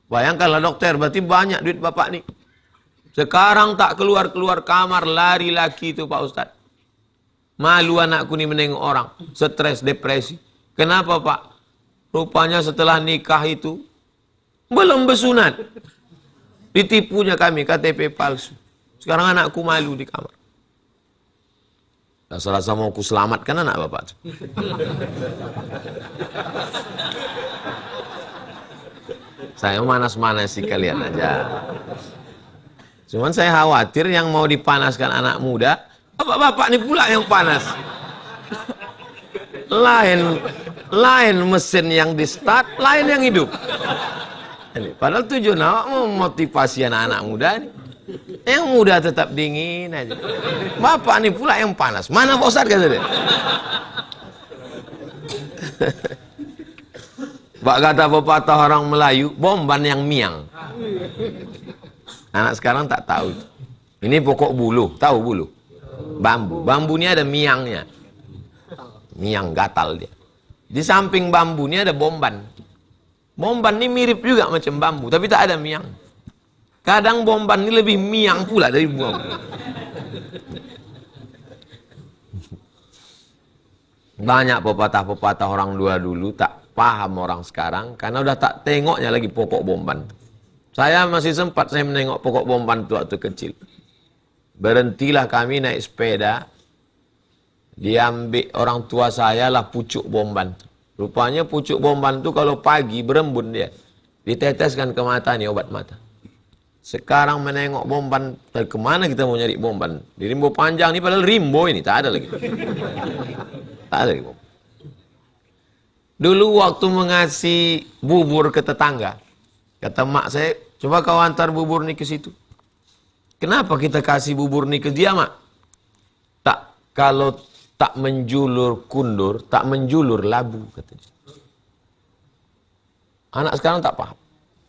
S1: Bayangkanlah dokter, berarti banyak duit bapak nih. Sekarang tak keluar-keluar kamar, lari laki itu Pak Ustadz. Malu anakku nih menengok orang. Stres, depresi. Kenapa Pak? Rupanya setelah nikah itu, belum bersunat. Ditipunya kami, KTP palsu. Sekarang anakku malu di kamar. Rasa-rasa mau ku selamatkan anak bapak. Saya manas-manasi kalian aja. Cuman saya khawatir yang mau dipanaskan anak muda, bapak-bapak ini pula yang panas. Lain mesin yang di start, lain yang hidup. Padahal tujuan awak mau motivasi anak-anak muda nih. Yang muda tetap dingin aja. Bapak ini pula yang panas. Mana Pak Ustadz kata dia? Bak kata pepatah orang Melayu, bomban yang miang. Anak sekarang tak tahu itu. Ini pokok buluh, tahu buluh? Bambu. Bambu ini ada miangnya. Miang gatal dia. Di samping bambu ini ada bomban. Bomban ini mirip juga macam bambu, tapi tak ada miang. Kadang bomban ini lebih miang pula dari bambu. Banyak pepatah-pepatah orang dulu tak paham orang sekarang karena udah tak tengoknya lagi pokok bomban. Saya masih sempat saya menengok pokok bomban itu waktu kecil. Berhentilah kami naik sepeda. Diambil orang tua saya lah pucuk bomban. Rupanya pucuk bomban itu kalau pagi berembun dia. Diteteskan ke mata nih obat mata. Sekarang menengok bomban, kemana kita mau nyari bomban? Di rimbo panjang nih padahal rimbo ini, tak ada lagi. Tak ada lagi bomban. Dulu waktu mengasih bubur ke tetangga, kata mak saya, coba kau antar bubur nih ke situ. Kenapa kita kasih bubur nih ke dia mak? Tak, kalau tak menjulur kundur, tak menjulur labu, katanya. Anak sekarang tak paham.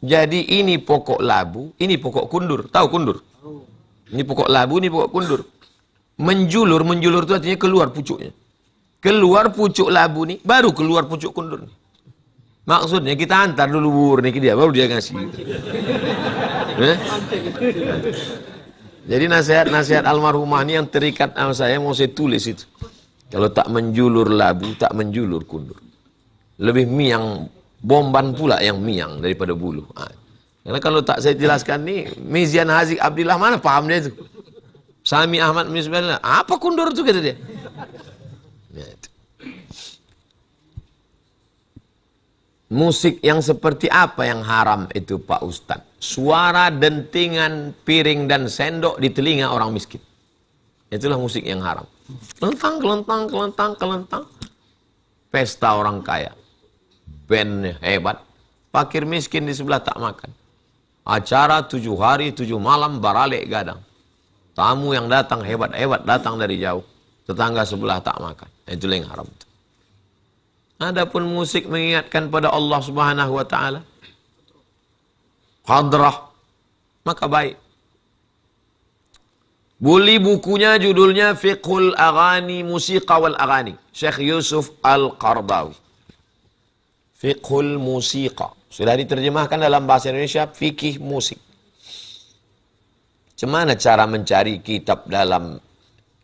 S1: Jadi ini pokok labu, ini pokok kundur. Tahu kundur? Ini pokok labu, ini pokok kundur. Menjulur itu artinya keluar pucuknya. Keluar pucuk labu nih, baru keluar pucuk kundur nih. Maksudnya kita antar dulu bubur nih ke dia, baru dia ngasih. Jadi nasihat-nasihat almarhumah ini yang terikat sama saya mau saya tulis itu. Kalau tak menjulur labu, tak menjulur kundur. Lebih miang, bomban pula yang miang daripada bulu. Karena kalau tak saya jelaskan nih, Mizian Hazik Abdillah mana paham dia itu. Sami Ahmad Misbah, apa kundur itu kata dia. Musik yang seperti apa yang haram itu Pak Ustadz? Suara dentingan piring dan sendok di telinga orang miskin. Itulah musik yang haram. Kelentang, kelentang, kelentang, kelentang. Pesta orang kaya. Bandnya hebat. Fakir miskin di sebelah tak makan. Acara 7 hari 7 malam baralik gadang. Tamu yang datang hebat-hebat datang dari jauh. Tetangga sebelah tak makan. Itulah yang haram. Adapun musik mengingatkan pada Allah Subhanahu wa taala, hadrah, maka baik. Beli bukunya, judulnya Fiqhul Aghani, Musiqa wal Aghani, Syekh Yusuf Al-Qardawi. Fiqhul Musiqa. Sudah diterjemahkan dalam bahasa Indonesia, fikih musik. Bagaimana cara mencari kitab dalam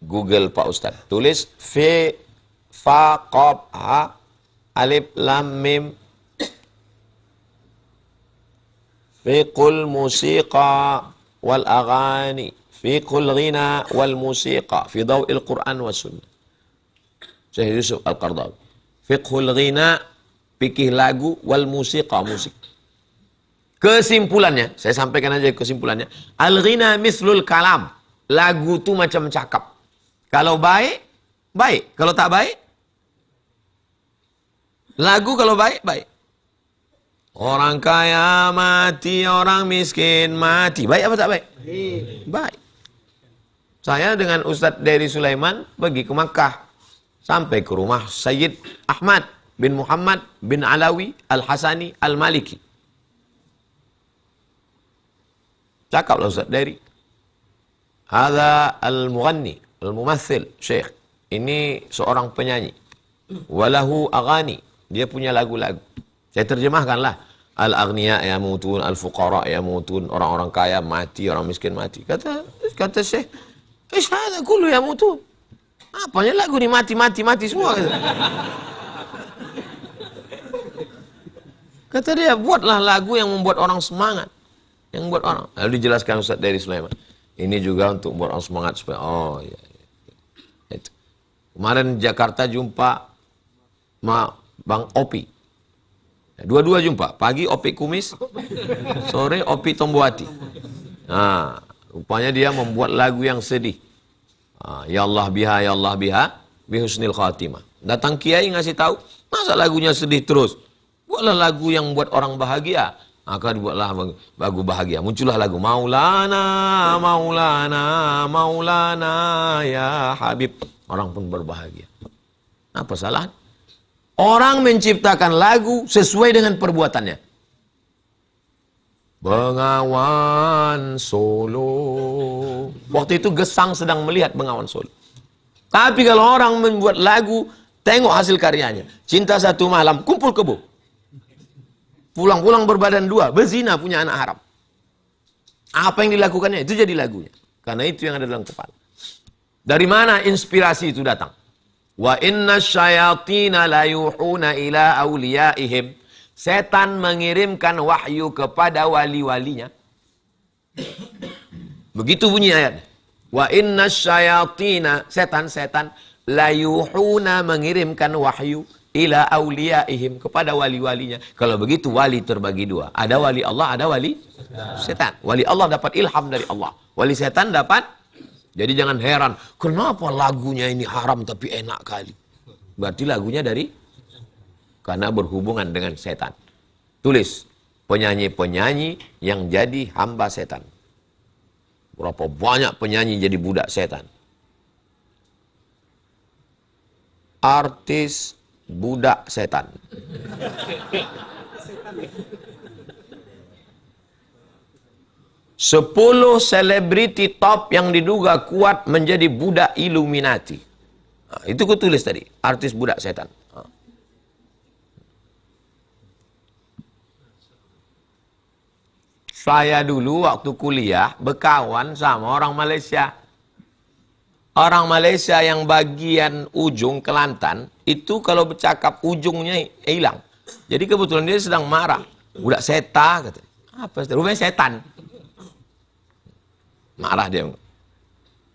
S1: Google Pak Ustaz? Tulis fa qaf ha alif lam mim fiqhul musiqa wal aghani fiqhul ghina wal musiqa fi daw'il Quran was sunnah. Syekh Yusuf Al-Qardawi. Fiqhul ghina, fikih lagu, wal musiqa, musik. Kesimpulannya, saya sampaikan aja kesimpulannya. Al-ghina mislul kalam. Lagu itu macam cakap. Kalau baik, baik. Kalau tak baik, lagu kalau baik, baik. Orang kaya mati, orang miskin mati. Baik apa tak baik? Baik. Saya dengan Ustadz Dery Sulaiman pergi ke Makkah. Sampai ke rumah Sayyid Ahmad bin Muhammad bin Alawi Al-Hasani Al-Maliki. Cakaplah Ustadz Dery. Hadha al-mughanni, al-mumathil, syekh. Ini seorang penyanyi. Walahu aghani. Dia punya lagu-lagu. Saya terjemahkanlah. Al-aghniya yamutun, al-fuqara yamutun. Orang-orang kaya mati, orang miskin mati. Kata syekh, "Ish hadha kullu yamutun." Apanya lagu ni mati semua. Kata dia, buatlah lagu yang membuat orang semangat. Yang membuat orang. Lalu dijelaskan Ustaz Dery Sulaiman. Ini juga untuk membuat orang semangat supaya iya. Itu. Kemarin Jakarta jumpa Bang Opi. Dua-dua jumpa. Pagi Opi Kumis, sore Opi Tomboati. Nah, rupanya dia membuat lagu yang sedih. Ya Allah biha, bihusnil khatimah. Datang kiai ngasih tahu, masa lagunya sedih terus? Buatlah lagu yang buat orang bahagia. Maka dibuatlah lagu bahagia. Muncullah lagu Maulana, Maulana, Maulana, ya Habib. Orang pun berbahagia. Apa salah? Orang menciptakan lagu sesuai dengan perbuatannya. Bengawan Solo. Waktu itu Gesang sedang melihat Bengawan Solo. Tapi kalau orang membuat lagu, tengok hasil karyanya. Cinta Satu Malam, kumpul kebo. Pulang-pulang berbadan dua, berzina, punya anak haram. Apa yang dilakukannya? Itu jadi lagunya. Karena itu yang ada dalam kepala. Dari mana inspirasi itu datang? Wa inna syayatina la yuhuna ila awliyaihim. Setan mengirimkan wahyu kepada wali-walinya. Begitu bunyi ayat. Wa inna syayatina, setan-setan, la yuhuna mengirimkan wahyu ila awliyaihim, kepada wali-walinya. Kalau begitu wali terbagi dua. Ada wali Allah, ada wali setan. Wali Allah dapat ilham dari Allah. Wali setan dapat. Jadi jangan heran, kenapa lagunya ini haram tapi enak kali. Berarti lagunya dari, karena berhubungan dengan setan. Tulis, penyanyi-penyanyi yang jadi hamba setan. Berapa banyak penyanyi jadi budak setan. Artis budak setan. Sepuluh selebriti top yang diduga kuat menjadi budak Illuminati. Nah, itu ku tulis tadi, artis budak setan. Saya dulu waktu kuliah berkawan sama orang Malaysia. Orang Malaysia yang bagian ujung Kelantan, itu kalau bercakap ujungnya hilang. Jadi kebetulan dia sedang marah. Budak seta, kata. Apa? Rupanya setan. Marah dia.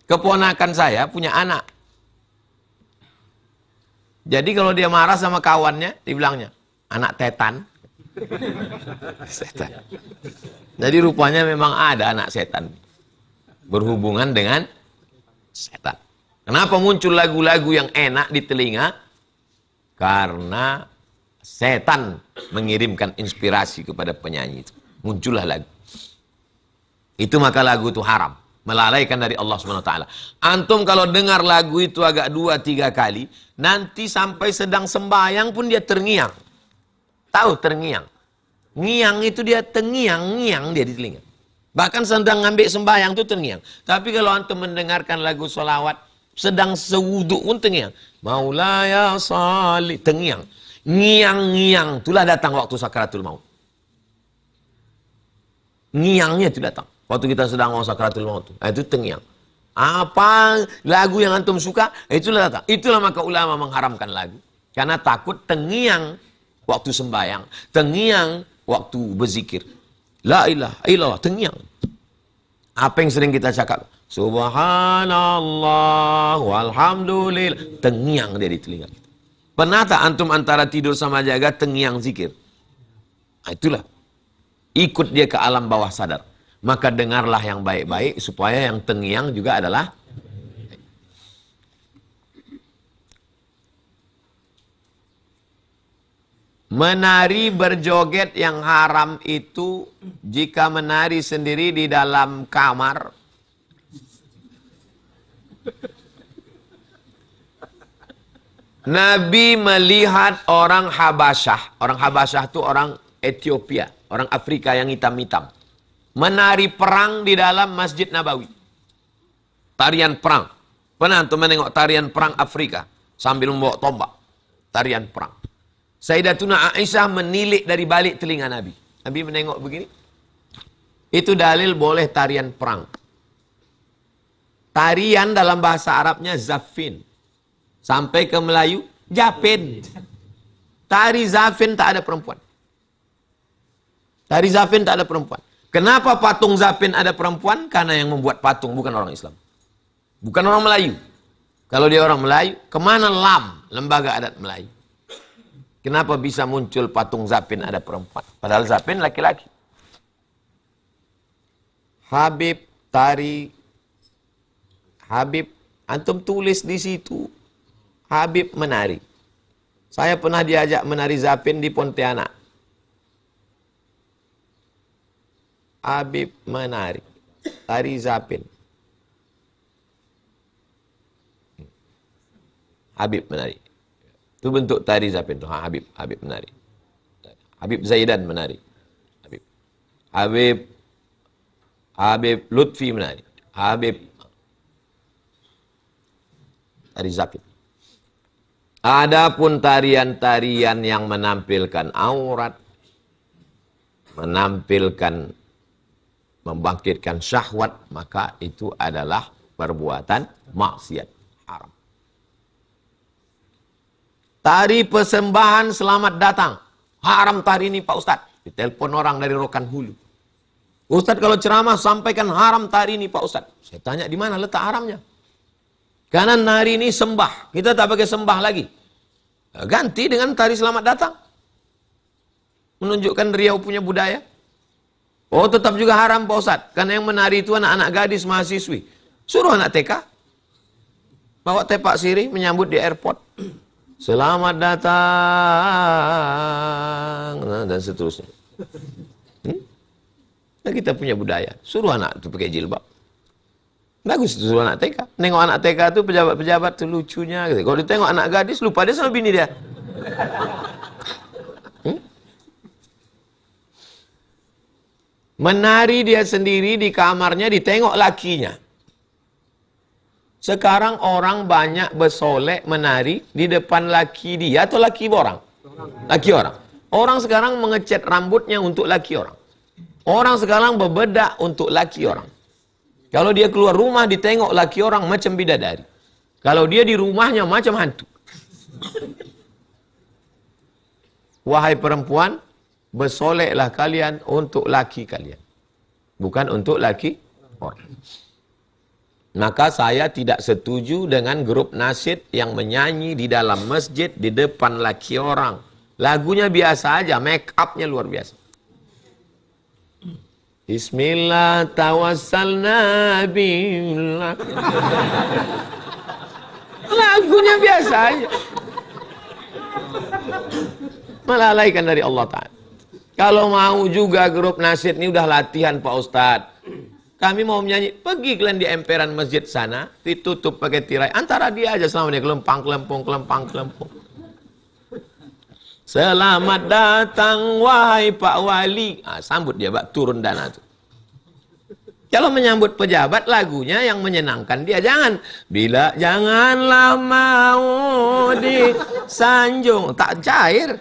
S1: Keponakan saya punya anak. Jadi kalau dia marah sama kawannya, dibilangnya, anak tetan. Setan. Jadi rupanya memang ada anak setan berhubungan dengan setan. Kenapa muncul lagu-lagu yang enak di telinga? Karena setan mengirimkan inspirasi kepada penyanyi itu. Muncullah lagu. Itu maka lagu itu haram. Melalaikan dari Allah SWT. Antum kalau dengar lagu itu agak 2-3 kali, nanti sampai sedang sembahyang pun dia terngiang. Tahu terngiang? Ngiang itu dia ngiang dia di telinga. Bahkan sedang ngambil sembahyang itu terngiang. Tapi kalau antum mendengarkan lagu sholawat, sedang sewuduk pun terngiang. Maulaya salli, terngiang. Ngiang-ngiang, itulah datang waktu sakaratul maut. Ngiangnya itu datang. Waktu kita sedang mau sakaratul maut. Itu terngiang. Apa lagu yang antum suka, itulah datang. Itulah maka ulama mengharamkan lagu. Karena takut terngiang waktu sembahyang. Terngiang waktu berzikir. La ilaha illallah, terngiang. Apa yang sering kita cakap? Subhanallah, walhamdulillah. Terngiang dia di telinga kita. Pernah tak antum antara tidur sama jaga terngiang zikir? Nah, itulah. Ikut dia ke alam bawah sadar. Maka dengarlah yang baik-baik supaya yang terngiang juga adalah menari berjoget yang haram itu jika menari sendiri di dalam kamar. Nabi melihat orang Habasyah. Orang Habasyah itu orang Ethiopia. Orang Afrika yang hitam-hitam. Menari perang di dalam Masjid Nabawi. Tarian perang. Pernah antum menengok tarian perang Afrika sambil membawa tombak. Tarian perang. Sayyidatuna Aisyah menilik dari balik telinga Nabi. Nabi menengok begini. Itu dalil boleh tarian perang. Tarian dalam bahasa Arabnya zafin. Sampai ke Melayu, japin. Tari zafin tak ada perempuan. Tari zafin tak ada perempuan. Kenapa patung zafin ada perempuan? Karena yang membuat patung bukan orang Islam. Bukan orang Melayu. Kalau dia orang Melayu, kemana LAM, Lembaga Adat Melayu? Kenapa bisa muncul patung zafin ada perempuan? Padahal zafin laki-laki. Habib tari. Habib, antum tulis di situ. Habib menari. Saya pernah diajak menari zafin di Pontianak. Habib menari. Tari zafin. Habib menari. Itu bentuk tari zafin. Habib menari. Habib Zaidan menari. Habib Lutfi menari. Habib tari zafin. Adapun tarian-tarian yang menampilkan aurat, menampilkan, membangkitkan syahwat, maka itu adalah perbuatan maksiat haram. Tari persembahan selamat datang. Haram tari ini Pak Ustadz. Ditelepon orang dari Rokan Hulu. Ustadz kalau ceramah sampaikan haram tari ini Pak Ustadz. Saya tanya di mana letak haramnya? Karena nari ini sembah. Kita tak pakai sembah lagi. Ganti dengan tari selamat datang. Menunjukkan Riau punya budaya. Oh tetap juga haram Pak Ustadz. Karena yang menari itu anak-anak gadis mahasiswi. Suruh anak TK. Bawa tepak sirih menyambut di airport. Selamat datang. Dan seterusnya. Nah, kita punya budaya. Suruh anak itu pakai jilbab. Bagus itu anak TK. Nengok anak TK itu pejabat-pejabat itu lucunya. Gitu. Kalau ditengok anak gadis, lupa dia sama bini dia. Menari dia sendiri di kamarnya, ditengok lakinya. Sekarang orang banyak bersolek menari di depan laki dia atau laki orang? Laki orang. Orang sekarang mengecat rambutnya untuk laki orang. Orang sekarang berbedak untuk laki orang. Kalau dia keluar rumah ditengok laki orang macam bidadari. Kalau dia di rumahnya macam hantu. Wahai perempuan, bersoleklah kalian untuk laki kalian. Bukan untuk laki orang. Maka saya tidak setuju dengan grup nasyid yang menyanyi di dalam masjid di depan laki orang. Lagunya biasa aja, make up-nya luar biasa. Bismillah tawassalna billah. Lagunya biasa aja. Melalaikan dari Allah Ta'ala. Kalau mau juga grup nasyid ini udah latihan Pak Ustadz. Kami mau menyanyi, pergi kalian di emperan masjid sana, ditutup pakai tirai. Antara dia aja selama ini kelempang, kelempong, kelempang, kelempong. Selamat datang wahai Pak Wali. Sambut dia, Pak, turun dana tuh. Kalau menyambut pejabat, lagunya yang menyenangkan dia. Janganlah mau disanjung. Tak cair.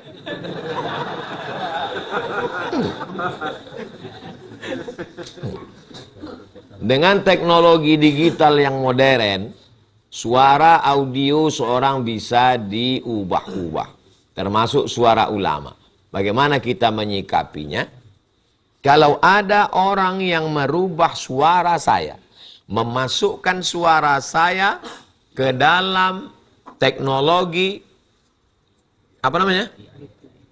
S1: Dengan teknologi digital yang modern, suara audio seorang bisa diubah-ubah. Termasuk suara ulama. Bagaimana kita menyikapinya? Kalau ada orang yang merubah suara saya, memasukkan suara saya ke dalam teknologi, apa namanya?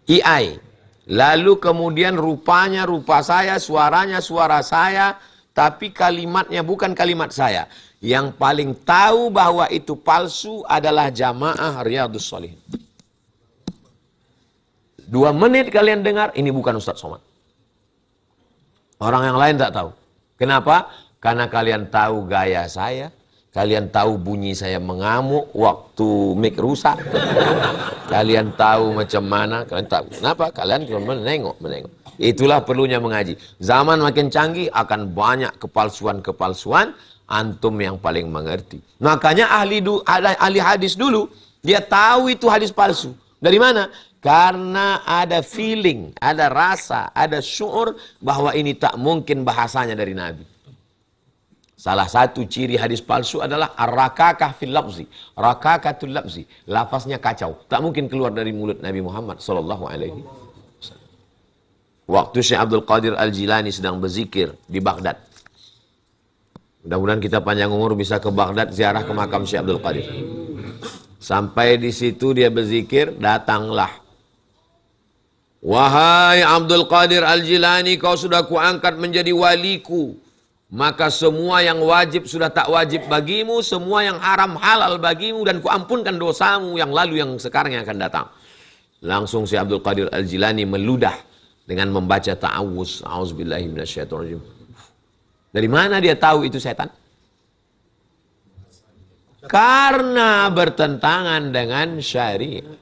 S1: AI. Lalu kemudian rupanya rupa saya, suaranya suara saya, tapi kalimatnya bukan kalimat saya. Yang paling tahu bahwa itu palsu adalah jamaah Riyadhus Shalihin. 2 menit kalian dengar, ini bukan Ustadz Somad. Orang yang lain tak tahu. Kenapa? Karena kalian tahu gaya saya. Kalian tahu bunyi saya mengamuk waktu mic rusak. Kalian tahu macam mana. Kalian tahu. Kenapa? Kalian menengok. Itulah perlunya mengaji. Zaman makin canggih akan banyak kepalsuan-kepalsuan. Antum yang paling mengerti. Makanya ahli hadis dulu. Dia tahu itu hadis palsu. Dari mana? Karena ada feeling, ada rasa, ada syuur bahwa ini tak mungkin bahasanya dari Nabi. Salah satu ciri hadis palsu adalah ar-rakakah fil lafzi, rakakatul lafzi, lafaznya kacau, tak mungkin keluar dari mulut Nabi Muhammad sallallahu alaihi wasallam. Waktu Syekh Abdul Qadir Al-Jilani sedang berzikir di Baghdad. Mudah-mudahan kita panjang umur bisa ke Baghdad ziarah ke makam Syekh Abdul Qadir. Sampai di situ dia berzikir, datanglah, wahai Abdul Qadir Al-Jilani, kau sudah kuangkat menjadi waliku. Maka semua yang wajib sudah tak wajib bagimu, semua yang haram halal bagimu, dan kuampunkan dosamu yang lalu, yang sekarang, yang akan datang. Langsung si Abdul Qadir Al-Jilani meludah dengan membaca ta'awuz. A'udzubillahi minasyaitonirrajim. Dari mana dia tahu itu setan? Karena bertentangan dengan syariat.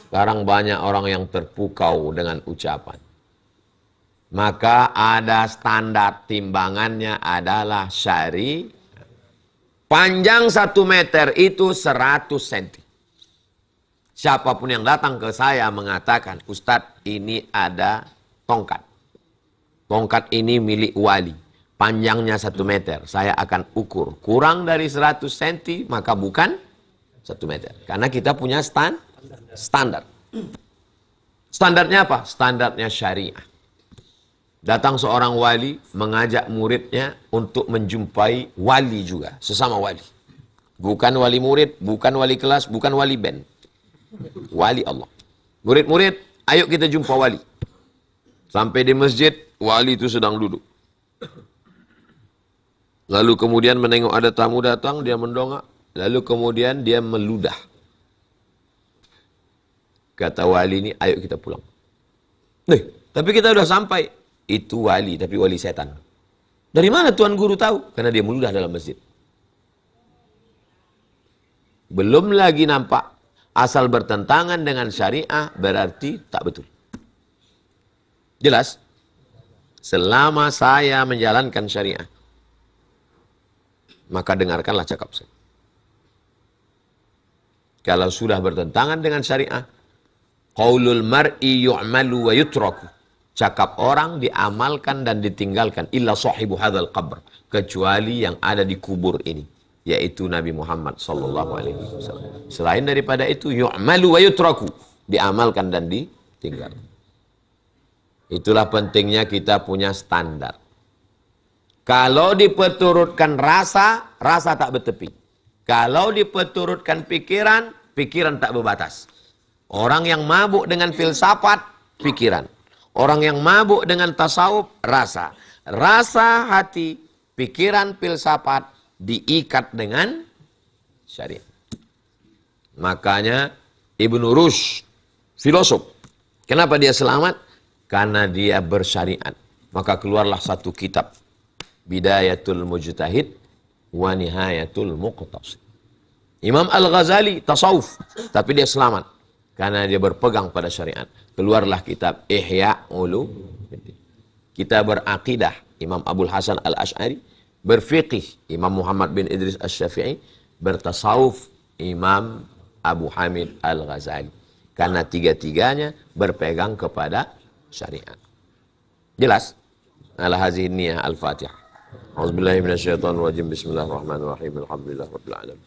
S1: Sekarang banyak orang yang terpukau dengan ucapan. Maka ada standar timbangannya adalah syari. Panjang 1 meter itu 100 cm. Siapapun yang datang ke saya mengatakan, Ustadz, ini ada tongkat. Tongkat ini milik wali. Panjangnya 1 meter. Saya akan ukur. Kurang dari 100 cm, maka bukan 1 meter. Karena kita punya standar. Standarnya apa? Standarnya syariah. Datang seorang wali mengajak muridnya untuk menjumpai wali juga. Sesama wali. Bukan wali murid, bukan wali kelas, bukan wali band. Wali Allah. Murid-murid, ayo kita jumpa wali. Sampai di masjid, wali itu sedang duduk. Lalu kemudian menengok ada tamu datang, dia mendongak. Lalu kemudian dia meludah. Kata wali ini, ayo kita pulang. Tapi kita udah sampai. Itu wali, tapi wali setan. Dari mana Tuan Guru tahu? Karena dia meludah dalam masjid. Belum lagi nampak. Asal bertentangan dengan syariah, berarti tak betul. Jelas? Selama saya menjalankan syariah, maka dengarkanlah cakap saya. Kalau sudah bertentangan dengan syariah, qaulul mar'i yu'malu wa yutraku. Cakap orang diamalkan dan ditinggalkan. Illa sahibu hadzal qabr. Kecuali yang ada di kubur ini. Yaitu Nabi Muhammad SAW. Selain daripada itu, yu'malu wa yutraku. Diamalkan dan ditinggalkan. Itulah pentingnya kita punya standar. Kalau diperturutkan rasa, rasa tak bertepi. Kalau diperturutkan pikiran, pikiran tak berbatas. Orang yang mabuk dengan filsafat, pikiran. Orang yang mabuk dengan tasawuf, rasa. Rasa, hati, pikiran, filsafat diikat dengan syariat. Makanya Ibnu Rushd, filosof, kenapa dia selamat? Karena dia bersyariat. Maka keluarlah satu kitab, Bidayatul Mujtahid wa Nihayatul Muqtasid. Imam Al-Ghazali tasawuf, tapi dia selamat karena dia berpegang pada syariat. Keluarlah kitab Ihya Ulumuddin. Kita berakidah, Imam Abul Hasan Al-Asy'ari. Berfiqih, Imam Muhammad bin Idris Asy-Syafi'i. Bertasawuf, Imam Abu Hamid Al-Ghazali. Karena tiga-tiganya berpegang kepada syariat. Jelas? Ala hazihi niyah al-Fatihah. A'udzubillahi minasyaitonirrajim. Bismillahirrahmanirrahim. Alhamdulillahirabbil alamin.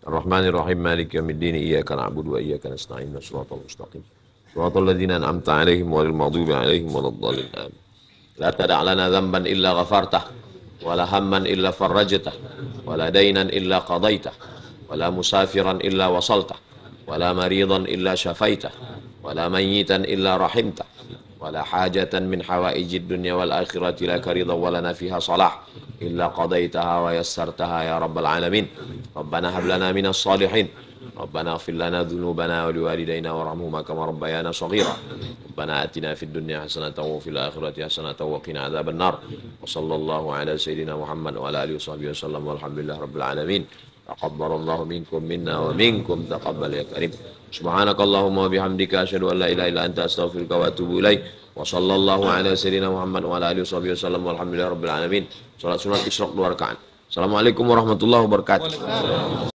S1: Ar-Rahmanir-Rahim. Maliki yaumiddin. Iyyaka na'budu wa iyyaka nasta'in. Shiratal mustaqim. Shiratal ladzina an'amta 'alaihim ghairil maghdubi 'alaihim waladdallin. Amin. La tada' lana dhanban illa ghafartah, wa la hamman illa farrajtah, wa la daynan illa qadaitah, wa la musafiran illa wasaltah, wa la maridan illa syafaitah, wa la mayyitan illa rahimtah, wa la hajatan min hawaijid dunya wal akhirati laka ridha wa lana fiha salah illa qadaitaha wa yassartaha ya rabbal alamin. Rabbana hab lana minas salihin. Rabbana ighfir lana dhunubana wa liwalidayna warhamhuma kama rabbayana shaghira. Rabbana atina fid dunya hasanatan wa fil akhirati hasanatan wa qina adzaban nar. Wa sallallahu ala sayyidina Muhammad wa ala alihi washabbihi wasallam walhamdulillahi rabbil alamin. Taqabbalallahu minkum minna wa minkum taqabbal ya karim. Subhanakallahumma wa bihamdika asyhadu an la ilaha illa anta astaghfiruka wa atubu ilaik. Wa sallallahu ala sayyidina Muhammad wa ala alihi washabbihi wasallam walhamdulillahi rabbil alamin. Salat sunat Isra 2 rakaat. Assalamualaikum warahmatullahi wabarakatuh.